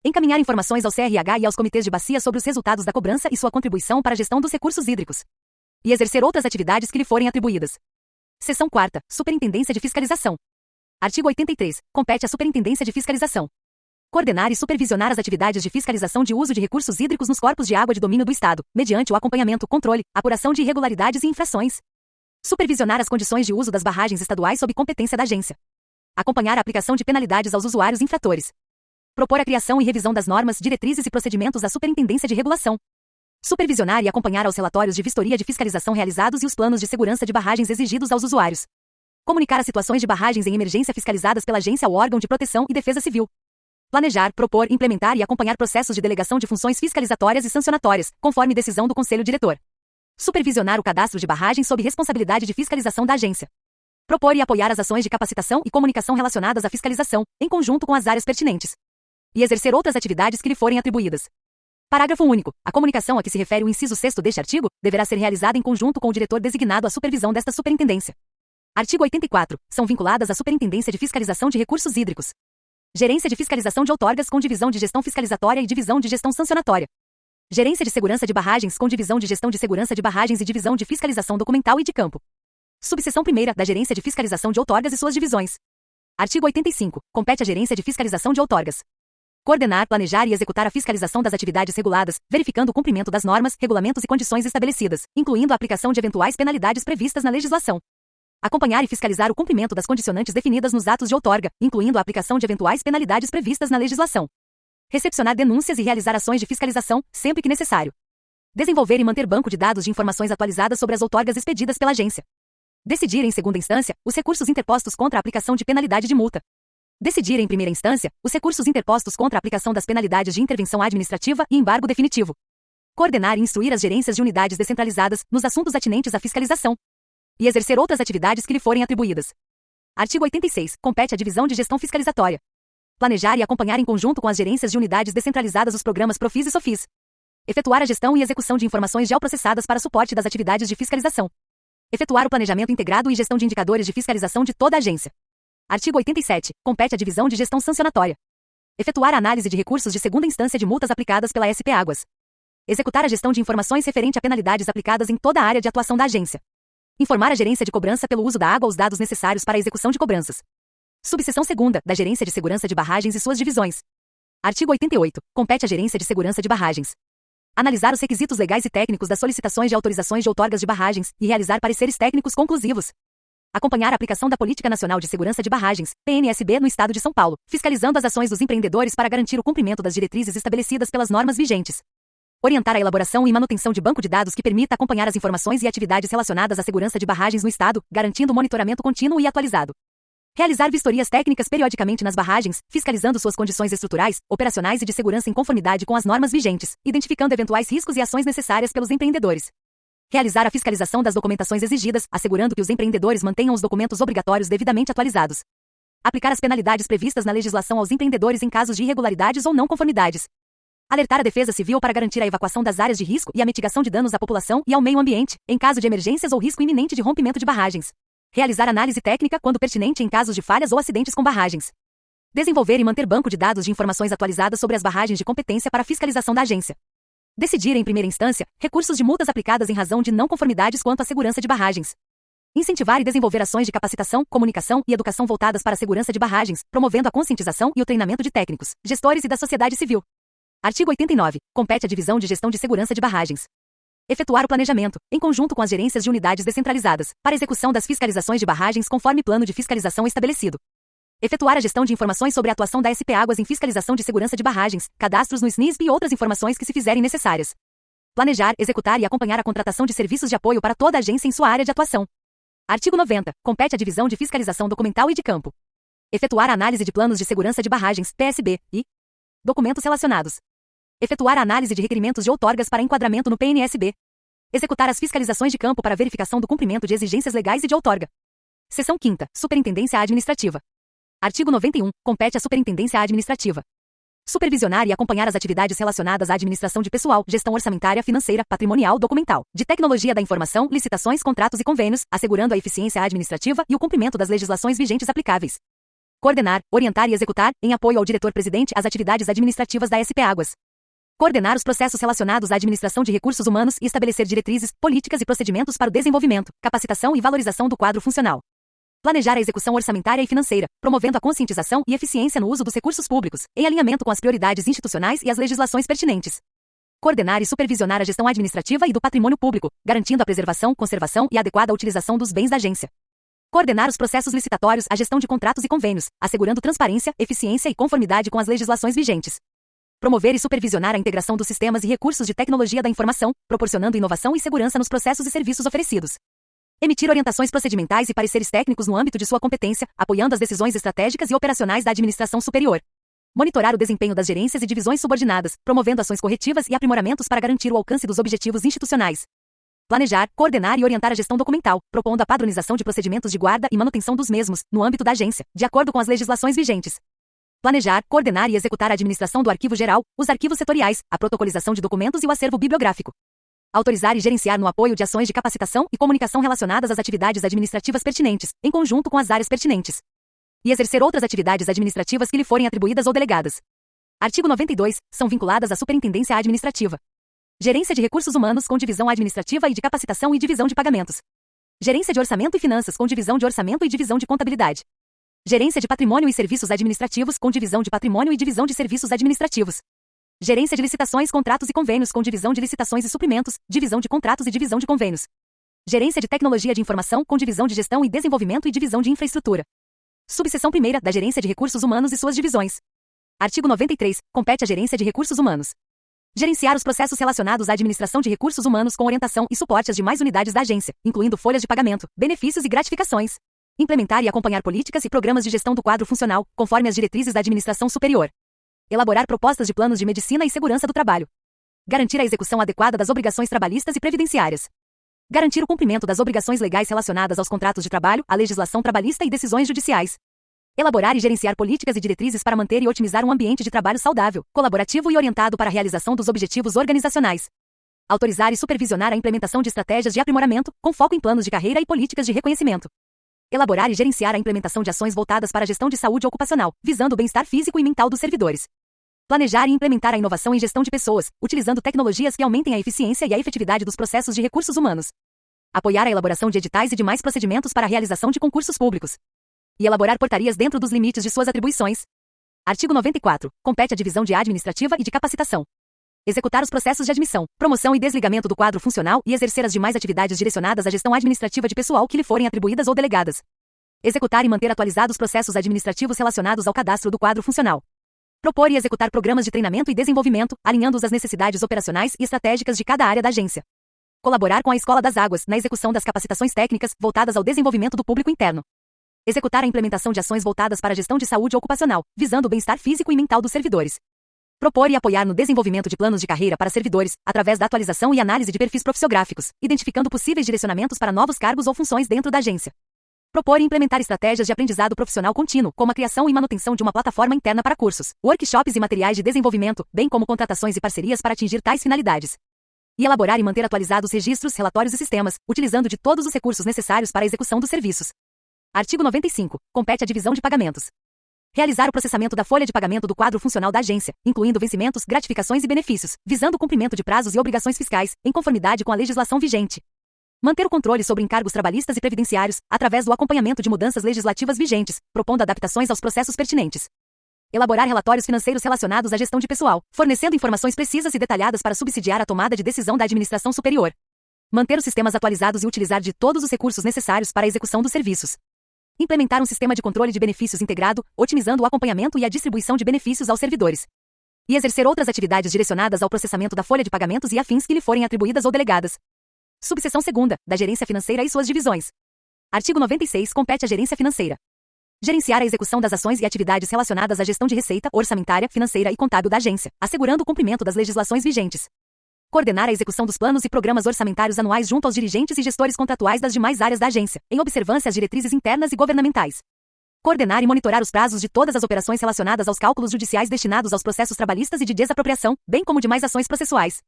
Encaminhar informações ao CRH e aos comitês de bacia sobre os resultados da cobrança e sua contribuição para a gestão dos recursos hídricos. E exercer outras atividades que lhe forem atribuídas. Seção 4ª. Superintendência de Fiscalização. Artigo 83. Compete à Superintendência de Fiscalização coordenar e supervisionar as atividades de fiscalização de uso de recursos hídricos nos corpos de água de domínio do Estado, mediante o acompanhamento, controle, apuração de irregularidades e infrações. Supervisionar as condições de uso das barragens estaduais sob competência da agência. Acompanhar a aplicação de penalidades aos usuários infratores. Propor a criação e revisão das normas, diretrizes e procedimentos da Superintendência de Regulação. Supervisionar e acompanhar aos relatórios de vistoria de fiscalização realizados e os planos de segurança de barragens exigidos aos usuários. Comunicar as situações de barragens em emergência fiscalizadas pela agência ao órgão de proteção e defesa civil. Planejar, propor, implementar e acompanhar processos de delegação de funções fiscalizatórias e sancionatórias, conforme decisão do Conselho Diretor. Supervisionar o cadastro de barragens sob responsabilidade de fiscalização da agência. Propor e apoiar as ações de capacitação e comunicação relacionadas à fiscalização, em conjunto com as áreas pertinentes. E exercer outras atividades que lhe forem atribuídas. Parágrafo único. A comunicação a que se refere o inciso 6º deste artigo deverá ser realizada em conjunto com o diretor designado à supervisão desta superintendência. Artigo 84. São vinculadas à Superintendência de Fiscalização de Recursos Hídricos. Gerência de Fiscalização de Outorgas com Divisão de Gestão Fiscalizatória e Divisão de Gestão Sancionatória. Gerência de Segurança de Barragens com Divisão de Gestão de Segurança de Barragens e Divisão de Fiscalização Documental e de Campo. Subseção 1ª da Gerência de Fiscalização de Outorgas e suas divisões. Artigo 85. Compete à Gerência de Fiscalização de Outorgas coordenar, planejar e executar a fiscalização das atividades reguladas, verificando o cumprimento das normas, regulamentos e condições estabelecidas, incluindo a aplicação de eventuais penalidades previstas na legislação. Acompanhar e fiscalizar o cumprimento das condicionantes definidas nos atos de outorga, incluindo a aplicação de eventuais penalidades previstas na legislação. Recepcionar denúncias e realizar ações de fiscalização, sempre que necessário. Desenvolver e manter banco de dados de informações atualizadas sobre as outorgas expedidas pela agência. Decidir em segunda instância os recursos interpostos contra a aplicação de penalidade de multa. Decidir em primeira instância os recursos interpostos contra a aplicação das penalidades de intervenção administrativa e embargo definitivo. Coordenar e instruir as gerências de unidades descentralizadas nos assuntos atinentes à fiscalização. E exercer outras atividades que lhe forem atribuídas. Artigo 86. Compete à Divisão de Gestão Fiscalizatória planejar e acompanhar em conjunto com as gerências de unidades descentralizadas os programas Profis e Sofis. Efetuar a gestão e execução de informações geoprocessadas para suporte das atividades de fiscalização. Efetuar o planejamento integrado e gestão de indicadores de fiscalização de toda a agência. Artigo 87. Compete à Divisão de Gestão Sancionatória efetuar a análise de recursos de segunda instância de multas aplicadas pela SP Águas. Executar a gestão de informações referente a penalidades aplicadas em toda a área de atuação da agência. Informar a gerência de cobrança pelo uso da água os dados necessários para a execução de cobranças. Subseção 2ª da Gerência de Segurança de Barragens e suas divisões. Artigo 88. Compete à Gerência de Segurança de Barragens analisar os requisitos legais e técnicos das solicitações de autorizações de outorgas de barragens e realizar pareceres técnicos conclusivos. Acompanhar a aplicação da Política Nacional de Segurança de Barragens, PNSB, no Estado de São Paulo, fiscalizando as ações dos empreendedores para garantir o cumprimento das diretrizes estabelecidas pelas normas vigentes. Orientar a elaboração e manutenção de banco de dados que permita acompanhar as informações e atividades relacionadas à segurança de barragens no Estado, garantindo monitoramento contínuo e atualizado. Realizar vistorias técnicas periodicamente nas barragens, fiscalizando suas condições estruturais, operacionais e de segurança em conformidade com as normas vigentes, identificando eventuais riscos e ações necessárias pelos empreendedores. Realizar a fiscalização das documentações exigidas, assegurando que os empreendedores mantenham os documentos obrigatórios devidamente atualizados. Aplicar as penalidades previstas na legislação aos empreendedores em casos de irregularidades ou não conformidades. Alertar a Defesa Civil para garantir a evacuação das áreas de risco e a mitigação de danos à população e ao meio ambiente, em caso de emergências ou risco iminente de rompimento de barragens. Realizar análise técnica quando pertinente em casos de falhas ou acidentes com barragens. Desenvolver e manter banco de dados de informações atualizadas sobre as barragens de competência para a fiscalização da agência. Decidir em primeira instância recursos de multas aplicadas em razão de não conformidades quanto à segurança de barragens. Incentivar e desenvolver ações de capacitação, comunicação e educação voltadas para a segurança de barragens, promovendo a conscientização e o treinamento de técnicos, gestores e da sociedade civil. Artigo 89. Compete à Divisão de Gestão de Segurança de Barragens efetuar o planejamento, em conjunto com as gerências de unidades descentralizadas, para execução das fiscalizações de barragens conforme plano de fiscalização estabelecido. Efetuar a gestão de informações sobre a atuação da SP Águas em fiscalização de segurança de barragens, cadastros no SNISB e outras informações que se fizerem necessárias. Planejar, executar e acompanhar a contratação de serviços de apoio para toda a agência em sua área de atuação. Artigo 90. Compete à Divisão de Fiscalização Documental e de Campo efetuar a análise de planos de segurança de barragens, PSB, e documentos relacionados. Efetuar a análise de requerimentos de outorgas para enquadramento no PNSB. Executar as fiscalizações de campo para verificação do cumprimento de exigências legais e de outorga. Seção 5ª. Superintendência Administrativa. Artigo 91. Compete à Superintendência Administrativa supervisionar e acompanhar as atividades relacionadas à administração de pessoal, gestão orçamentária, financeira, patrimonial, documental, de tecnologia da informação, licitações, contratos e convênios, assegurando a eficiência administrativa e o cumprimento das legislações vigentes aplicáveis. Coordenar, orientar e executar, em apoio ao diretor-presidente, as atividades administrativas da SP Águas. Coordenar os processos relacionados à administração de recursos humanos e estabelecer diretrizes, políticas e procedimentos para o desenvolvimento, capacitação e valorização do quadro funcional. Planejar a execução orçamentária e financeira, promovendo a conscientização e eficiência no uso dos recursos públicos, em alinhamento com as prioridades institucionais e as legislações pertinentes. Coordenar e supervisionar a gestão administrativa e do patrimônio público, garantindo a preservação, conservação e adequada utilização dos bens da agência. Coordenar os processos licitatórios, a gestão de contratos e convênios, assegurando transparência, eficiência e conformidade com as legislações vigentes. Promover e supervisionar a integração dos sistemas e recursos de tecnologia da informação, proporcionando inovação e segurança nos processos e serviços oferecidos. Emitir orientações procedimentais e pareceres técnicos no âmbito de sua competência, apoiando as decisões estratégicas e operacionais da administração superior. Monitorar o desempenho das gerências e divisões subordinadas, promovendo ações corretivas e aprimoramentos para garantir o alcance dos objetivos institucionais. Planejar, coordenar e orientar a gestão documental, propondo a padronização de procedimentos de guarda e manutenção dos mesmos, no âmbito da agência, de acordo com as legislações vigentes. Planejar, coordenar e executar a administração do arquivo geral, os arquivos setoriais, a protocolização de documentos e o acervo bibliográfico. Autorizar e gerenciar no apoio de ações de capacitação e comunicação relacionadas às atividades administrativas pertinentes, em conjunto com as áreas pertinentes. E exercer outras atividades administrativas que lhe forem atribuídas ou delegadas. Artigo 92. São vinculadas à Superintendência Administrativa. Gerência de Recursos Humanos com divisão administrativa e de capacitação e divisão de pagamentos. Gerência de Orçamento e Finanças com divisão de orçamento e divisão de contabilidade. Gerência de Patrimônio e Serviços Administrativos com divisão de Patrimônio e divisão de Serviços Administrativos. Gerência de Licitações, Contratos e Convênios com divisão de Licitações e Suprimentos, divisão de Contratos e divisão de Convênios. Gerência de Tecnologia de Informação com divisão de Gestão e Desenvolvimento e divisão de Infraestrutura. Subseção 1ª da Gerência de Recursos Humanos e suas divisões. Artigo 93. Compete à Gerência de Recursos Humanos gerenciar os processos relacionados à administração de recursos humanos com orientação e suporte às demais unidades da agência, incluindo folhas de pagamento, benefícios e gratificações. Implementar e acompanhar políticas e programas de gestão do quadro funcional, conforme as diretrizes da administração superior. Elaborar propostas de planos de medicina e segurança do trabalho. Garantir a execução adequada das obrigações trabalhistas e previdenciárias. Garantir o cumprimento das obrigações legais relacionadas aos contratos de trabalho, à legislação trabalhista e decisões judiciais. Elaborar e gerenciar políticas e diretrizes para manter e otimizar um ambiente de trabalho saudável, colaborativo e orientado para a realização dos objetivos organizacionais. Autorizar e supervisionar a implementação de estratégias de aprimoramento, com foco em planos de carreira e políticas de reconhecimento. Elaborar e gerenciar a implementação de ações voltadas para a gestão de saúde ocupacional, visando o bem-estar físico e mental dos servidores. Planejar e implementar a inovação em gestão de pessoas, utilizando tecnologias que aumentem a eficiência e a efetividade dos processos de recursos humanos. Apoiar a elaboração de editais e demais procedimentos para a realização de concursos públicos. E elaborar portarias dentro dos limites de suas atribuições. Artigo 94. Compete à divisão de administrativa e de capacitação. Executar os processos de admissão, promoção e desligamento do quadro funcional e exercer as demais atividades direcionadas à gestão administrativa de pessoal que lhe forem atribuídas ou delegadas. Executar e manter atualizados processos administrativos relacionados ao cadastro do quadro funcional. Propor e executar programas de treinamento e desenvolvimento, alinhando-os às necessidades operacionais e estratégicas de cada área da agência. Colaborar com a Escola das Águas na execução das capacitações técnicas voltadas ao desenvolvimento do público interno. Executar a implementação de ações voltadas para a gestão de saúde ocupacional, visando o bem-estar físico e mental dos servidores. Propor e apoiar no desenvolvimento de planos de carreira para servidores, através da atualização e análise de perfis profissiográficos, identificando possíveis direcionamentos para novos cargos ou funções dentro da agência. Propor e implementar estratégias de aprendizado profissional contínuo, como a criação e manutenção de uma plataforma interna para cursos, workshops e materiais de desenvolvimento, bem como contratações e parcerias para atingir tais finalidades. E elaborar e manter atualizados registros, relatórios e sistemas, utilizando de todos os recursos necessários para a execução dos serviços. Artigo 95. Compete à divisão de pagamentos. Realizar o processamento da folha de pagamento do quadro funcional da agência, incluindo vencimentos, gratificações e benefícios, visando o cumprimento de prazos e obrigações fiscais, em conformidade com a legislação vigente. Manter o controle sobre encargos trabalhistas e previdenciários, através do acompanhamento de mudanças legislativas vigentes, propondo adaptações aos processos pertinentes. Elaborar relatórios financeiros relacionados à gestão de pessoal, fornecendo informações precisas e detalhadas para subsidiar a tomada de decisão da administração superior. Manter os sistemas atualizados e utilizar de todos os recursos necessários para a execução dos serviços. Implementar um sistema de controle de benefícios integrado, otimizando o acompanhamento e a distribuição de benefícios aos servidores. E exercer outras atividades direcionadas ao processamento da folha de pagamentos e afins que lhe forem atribuídas ou delegadas. Subseção 2ª, da Gerência Financeira e suas divisões. Artigo 96. Compete à Gerência Financeira gerenciar a execução das ações e atividades relacionadas à gestão de receita, orçamentária, financeira e contábil da agência, assegurando o cumprimento das legislações vigentes. Coordenar a execução dos planos e programas orçamentários anuais junto aos dirigentes e gestores contratuais das demais áreas da agência, em observância às diretrizes internas e governamentais. Coordenar e monitorar os prazos de todas as operações relacionadas aos cálculos judiciais destinados aos processos trabalhistas e de desapropriação, bem como demais ações processuais.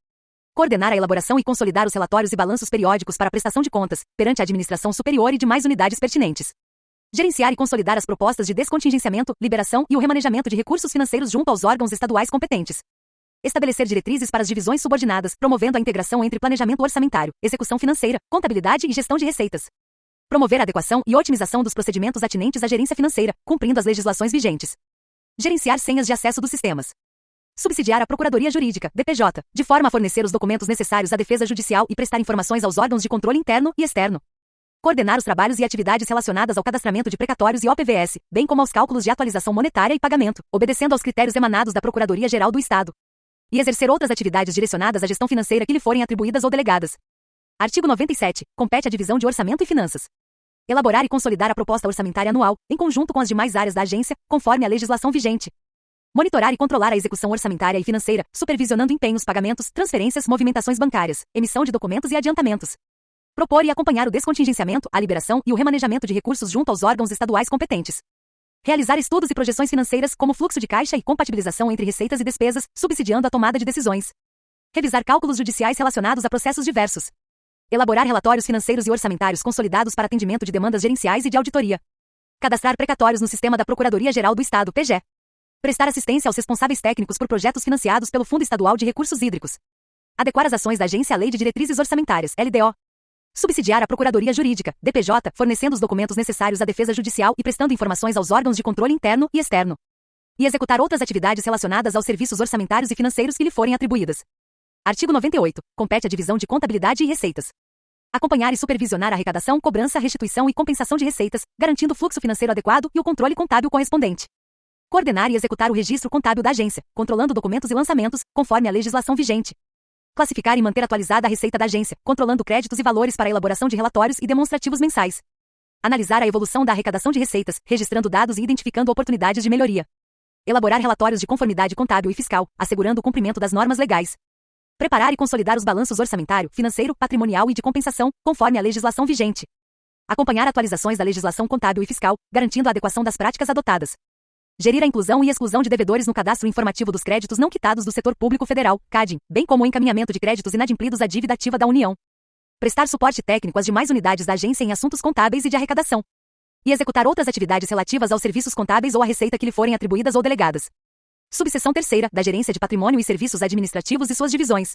Coordenar a elaboração e consolidar os relatórios e balanços periódicos para prestação de contas, perante a administração superior e demais unidades pertinentes. Gerenciar e consolidar as propostas de descontingenciamento, liberação e o remanejamento de recursos financeiros junto aos órgãos estaduais competentes. Estabelecer diretrizes para as divisões subordinadas, promovendo a integração entre planejamento orçamentário, execução financeira, contabilidade e gestão de receitas. Promover a adequação e otimização dos procedimentos atinentes à gerência financeira, cumprindo as legislações vigentes. Gerenciar senhas de acesso dos sistemas. Subsidiar a Procuradoria Jurídica, DPJ, de forma a fornecer os documentos necessários à defesa judicial e prestar informações aos órgãos de controle interno e externo. Coordenar os trabalhos e atividades relacionadas ao cadastramento de precatórios e OPVS, bem como aos cálculos de atualização monetária e pagamento, obedecendo aos critérios emanados da Procuradoria-Geral do Estado. E exercer outras atividades direcionadas à gestão financeira que lhe forem atribuídas ou delegadas. Artigo 97. Compete à divisão de Orçamento e Finanças elaborar e consolidar a proposta orçamentária anual, em conjunto com as demais áreas da agência, conforme a legislação vigente. Monitorar e controlar a execução orçamentária e financeira, supervisionando empenhos, pagamentos, transferências, movimentações bancárias, emissão de documentos e adiantamentos. Propor e acompanhar o descontingenciamento, a liberação e o remanejamento de recursos junto aos órgãos estaduais competentes. Realizar estudos e projeções financeiras, como fluxo de caixa e compatibilização entre receitas e despesas, subsidiando a tomada de decisões. Revisar cálculos judiciais relacionados a processos diversos. Elaborar relatórios financeiros e orçamentários consolidados para atendimento de demandas gerenciais e de auditoria. Cadastrar precatórios no sistema da Procuradoria-Geral do Estado, PGE. Prestar assistência aos responsáveis técnicos por projetos financiados pelo Fundo Estadual de Recursos Hídricos. Adequar as ações da agência à Lei de Diretrizes Orçamentárias, LDO. Subsidiar a Procuradoria Jurídica, DPJ, fornecendo os documentos necessários à defesa judicial e prestando informações aos órgãos de controle interno e externo. E executar outras atividades relacionadas aos serviços orçamentários e financeiros que lhe forem atribuídas. Artigo 98. Compete à Divisão de Contabilidade e Receitas acompanhar e supervisionar a arrecadação, cobrança, restituição e compensação de receitas, garantindo o fluxo financeiro adequado e o controle contábil correspondente. Coordenar e executar o registro contábil da agência, controlando documentos e lançamentos, conforme a legislação vigente. Classificar e manter atualizada a receita da agência, controlando créditos e valores para a elaboração de relatórios e demonstrativos mensais. Analisar a evolução da arrecadação de receitas, registrando dados e identificando oportunidades de melhoria. Elaborar relatórios de conformidade contábil e fiscal, assegurando o cumprimento das normas legais. Preparar e consolidar os balanços orçamentário, financeiro, patrimonial e de compensação, conforme a legislação vigente. Acompanhar atualizações da legislação contábil e fiscal, garantindo a adequação das práticas adotadas. Gerir a inclusão e exclusão de devedores no cadastro informativo dos créditos não quitados do setor público federal, CADIM, bem como o encaminhamento de créditos inadimplidos à dívida ativa da União. Prestar suporte técnico às demais unidades da agência em assuntos contábeis e de arrecadação. E executar outras atividades relativas aos serviços contábeis ou à receita que lhe forem atribuídas ou delegadas. Subseção 3ª, da Gerência de Patrimônio e Serviços Administrativos e suas divisões.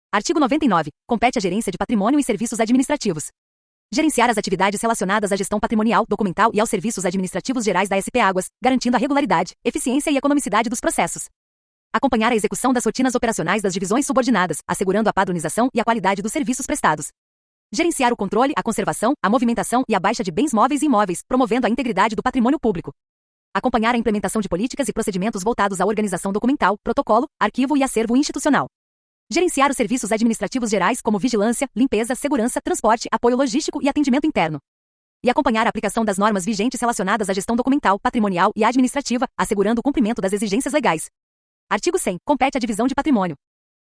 Artigo 99. Compete à Gerência de Patrimônio e Serviços Administrativos gerenciar as atividades relacionadas à gestão patrimonial, documental e aos serviços administrativos gerais da SP Águas, garantindo a regularidade, eficiência e economicidade dos processos. Acompanhar a execução das rotinas operacionais das divisões subordinadas, assegurando a padronização e a qualidade dos serviços prestados. Gerenciar o controle, a conservação, a movimentação e a baixa de bens móveis e imóveis, promovendo a integridade do patrimônio público. Acompanhar a implementação de políticas e procedimentos voltados à organização documental, protocolo, arquivo e acervo institucional. Gerenciar os serviços administrativos gerais como vigilância, limpeza, segurança, transporte, apoio logístico e atendimento interno. E acompanhar a aplicação das normas vigentes relacionadas à gestão documental, patrimonial e administrativa, assegurando o cumprimento das exigências legais. Artigo 100. Compete à Divisão de Patrimônio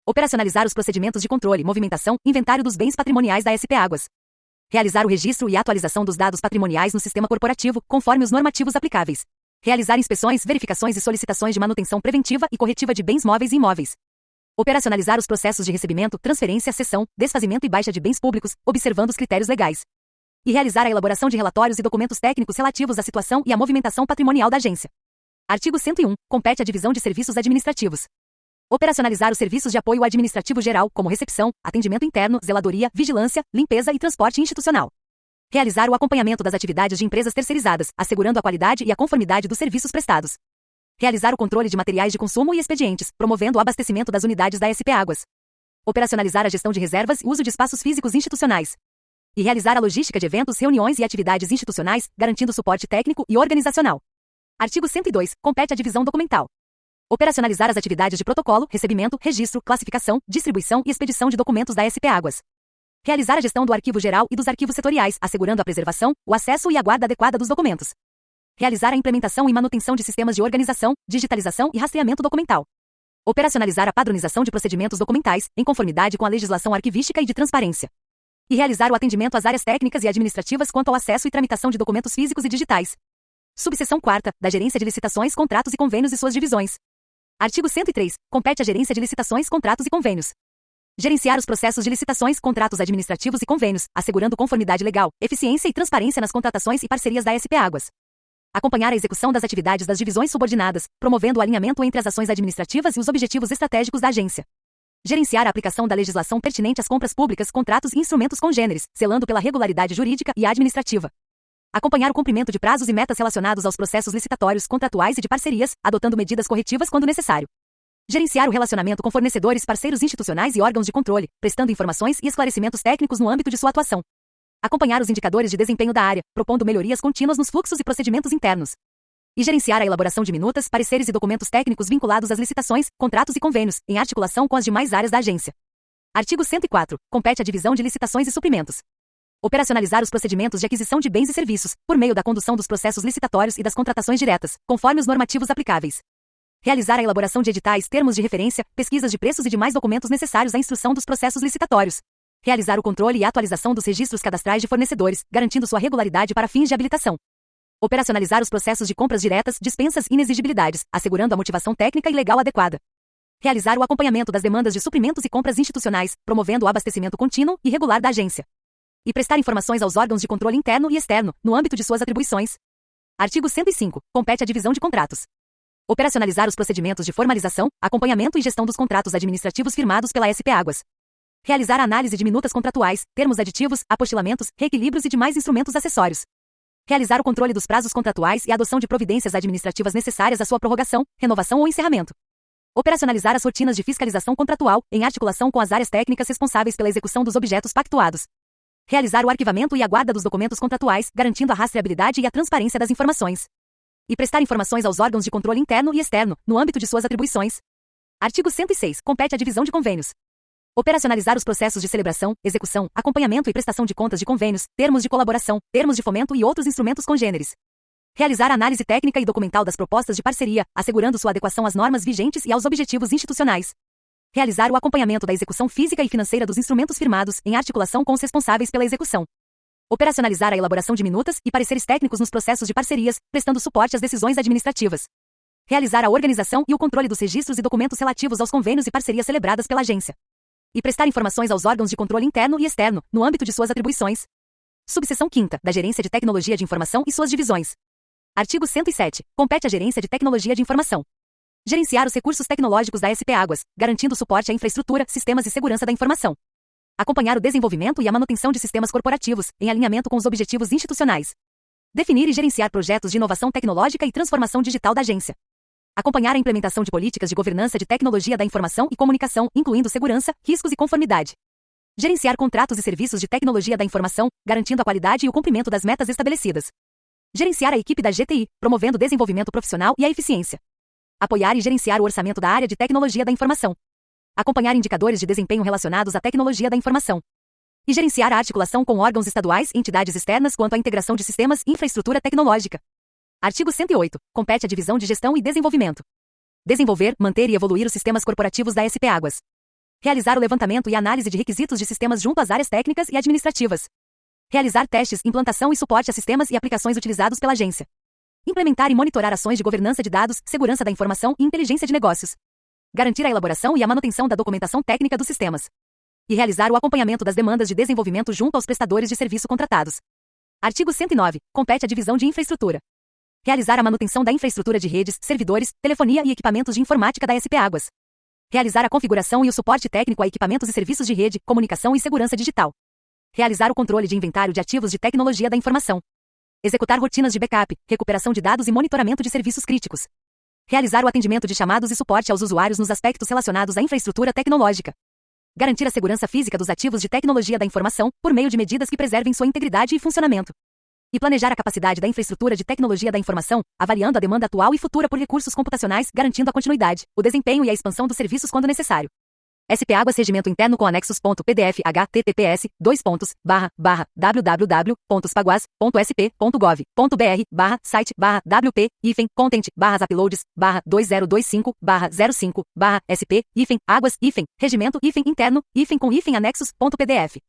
operacionalizar os procedimentos de controle, movimentação, inventário dos bens patrimoniais da SP Águas. Realizar o registro e atualização dos dados patrimoniais no sistema corporativo, conforme os normativos aplicáveis. Realizar inspeções, verificações e solicitações de manutenção preventiva e corretiva de bens móveis e imóveis. Operacionalizar os processos de recebimento, transferência, cessão, desfazimento e baixa de bens públicos, observando os critérios legais. E realizar a elaboração de relatórios e documentos técnicos relativos à situação e à movimentação patrimonial da agência. Artigo 101. Compete à Divisão de Serviços Administrativos operacionalizar os serviços de apoio administrativo geral, como recepção, atendimento interno, zeladoria, vigilância, limpeza e transporte institucional. Realizar o acompanhamento das atividades de empresas terceirizadas, assegurando a qualidade e a conformidade dos serviços prestados. Realizar o controle de materiais de consumo e expedientes, promovendo o abastecimento das unidades da SP Águas. Operacionalizar a gestão de reservas e uso de espaços físicos institucionais. E realizar a logística de eventos, reuniões e atividades institucionais, garantindo suporte técnico e organizacional. Artigo 102. Compete à Divisão Documental operacionalizar as atividades de protocolo, recebimento, registro, classificação, distribuição e expedição de documentos da SP Águas. Realizar a gestão do arquivo geral e dos arquivos setoriais, assegurando a preservação, o acesso e a guarda adequada dos documentos. Realizar a implementação e manutenção de sistemas de organização, digitalização e rastreamento documental. Operacionalizar a padronização de procedimentos documentais, em conformidade com a legislação arquivística e de transparência. E realizar o atendimento às áreas técnicas e administrativas quanto ao acesso e tramitação de documentos físicos e digitais. Subseção 4ª, da Gerência de Licitações, Contratos e Convênios e suas divisões. Artigo 103. Compete à Gerência de Licitações, Contratos e Convênios gerenciar os processos de licitações, contratos administrativos e convênios, assegurando conformidade legal, eficiência e transparência nas contratações e parcerias da SP Águas. Acompanhar a execução das atividades das divisões subordinadas, promovendo o alinhamento entre as ações administrativas e os objetivos estratégicos da agência. Gerenciar a aplicação da legislação pertinente às compras públicas, contratos e instrumentos congêneres, zelando pela regularidade jurídica e administrativa. Acompanhar o cumprimento de prazos e metas relacionados aos processos licitatórios, contratuais e de parcerias, adotando medidas corretivas quando necessário. Gerenciar o relacionamento com fornecedores, parceiros institucionais e órgãos de controle, prestando informações e esclarecimentos técnicos no âmbito de sua atuação. Acompanhar os indicadores de desempenho da área, propondo melhorias contínuas nos fluxos e procedimentos internos. E gerenciar a elaboração de minutas, pareceres e documentos técnicos vinculados às licitações, contratos e convênios, em articulação com as demais áreas da agência. Artigo 104. Compete à Divisão de Licitações e Suprimentos operacionalizar os procedimentos de aquisição de bens e serviços, por meio da condução dos processos licitatórios e das contratações diretas, conforme os normativos aplicáveis. Realizar a elaboração de editais, termos de referência, pesquisas de preços e demais documentos necessários à instrução dos processos licitatórios. Realizar o controle e a atualização dos registros cadastrais de fornecedores, garantindo sua regularidade para fins de habilitação. Operacionalizar os processos de compras diretas, dispensas e inexigibilidades, assegurando a motivação técnica e legal adequada. Realizar o acompanhamento das demandas de suprimentos e compras institucionais, promovendo o abastecimento contínuo e regular da agência. E prestar informações aos órgãos de controle interno e externo, no âmbito de suas atribuições. Artigo 105. Compete à Divisão de Contratos operacionalizar os procedimentos de formalização, acompanhamento e gestão dos contratos administrativos firmados pela SP Águas. Realizar a análise de minutas contratuais, termos aditivos, apostilamentos, reequilíbrios e demais instrumentos acessórios. Realizar o controle dos prazos contratuais e a adoção de providências administrativas necessárias à sua prorrogação, renovação ou encerramento. Operacionalizar as rotinas de fiscalização contratual, em articulação com as áreas técnicas responsáveis pela execução dos objetos pactuados. Realizar o arquivamento e a guarda dos documentos contratuais, garantindo a rastreabilidade e a transparência das informações. E prestar informações aos órgãos de controle interno e externo, no âmbito de suas atribuições. Artigo 106. Compete à divisão de convênios. Operacionalizar os processos de celebração, execução, acompanhamento e prestação de contas de convênios, termos de colaboração, termos de fomento e outros instrumentos congêneres. Realizar a análise técnica e documental das propostas de parceria, assegurando sua adequação às normas vigentes e aos objetivos institucionais. Realizar o acompanhamento da execução física e financeira dos instrumentos firmados, em articulação com os responsáveis pela execução. Operacionalizar a elaboração de minutas e pareceres técnicos nos processos de parcerias, prestando suporte às decisões administrativas. Realizar a organização e o controle dos registros e documentos relativos aos convênios e parcerias celebradas pela agência. E prestar informações aos órgãos de controle interno e externo, no âmbito de suas atribuições. Subseção 5ª, da Gerência de Tecnologia de Informação e suas divisões. Artigo 107. Compete à Gerência de Tecnologia de Informação gerenciar os recursos tecnológicos da SP Águas, garantindo suporte à infraestrutura, sistemas e segurança da informação. Acompanhar o desenvolvimento e a manutenção de sistemas corporativos, em alinhamento com os objetivos institucionais. Definir e gerenciar projetos de inovação tecnológica e transformação digital da agência. Acompanhar a implementação de políticas de governança de tecnologia da informação e comunicação, incluindo segurança, riscos e conformidade. Gerenciar contratos e serviços de tecnologia da informação, garantindo a qualidade e o cumprimento das metas estabelecidas. Gerenciar a equipe da GTI, promovendo o desenvolvimento profissional e a eficiência. Apoiar e gerenciar o orçamento da área de tecnologia da informação. Acompanhar indicadores de desempenho relacionados à tecnologia da informação. E gerenciar a articulação com órgãos estaduais e entidades externas quanto à integração de sistemas e infraestrutura tecnológica. Artigo 108. Compete à Divisão de Gestão e Desenvolvimento. Desenvolver, manter e evoluir os sistemas corporativos da SP Águas. Realizar o levantamento e análise de requisitos de sistemas junto às áreas técnicas e administrativas. Realizar testes, implantação e suporte a sistemas e aplicações utilizados pela agência. Implementar e monitorar ações de governança de dados, segurança da informação e inteligência de negócios. Garantir a elaboração e a manutenção da documentação técnica dos sistemas. E realizar o acompanhamento das demandas de desenvolvimento junto aos prestadores de serviço contratados. Artigo 109. Compete à Divisão de Infraestrutura realizar a manutenção da infraestrutura de redes, servidores, telefonia e equipamentos de informática da SP Águas. Realizar a configuração e o suporte técnico a equipamentos e serviços de rede, comunicação e segurança digital. Realizar o controle de inventário de ativos de tecnologia da informação. Executar rotinas de backup, recuperação de dados e monitoramento de serviços críticos. Realizar o atendimento de chamados e suporte aos usuários nos aspectos relacionados à infraestrutura tecnológica. Garantir a segurança física dos ativos de tecnologia da informação, por meio de medidas que preservem sua integridade e funcionamento. E planejar a capacidade da infraestrutura de tecnologia da informação, avaliando a demanda atual e futura por recursos computacionais, garantindo a continuidade, o desempenho e a expansão dos serviços quando necessário. SP Águas Regimento Interno com anexos.pdf https://www.paguas.sp.gov.br/site/wp-content/uploads/2025/05/SP-águas-regimento-interno-com-anexos.pdf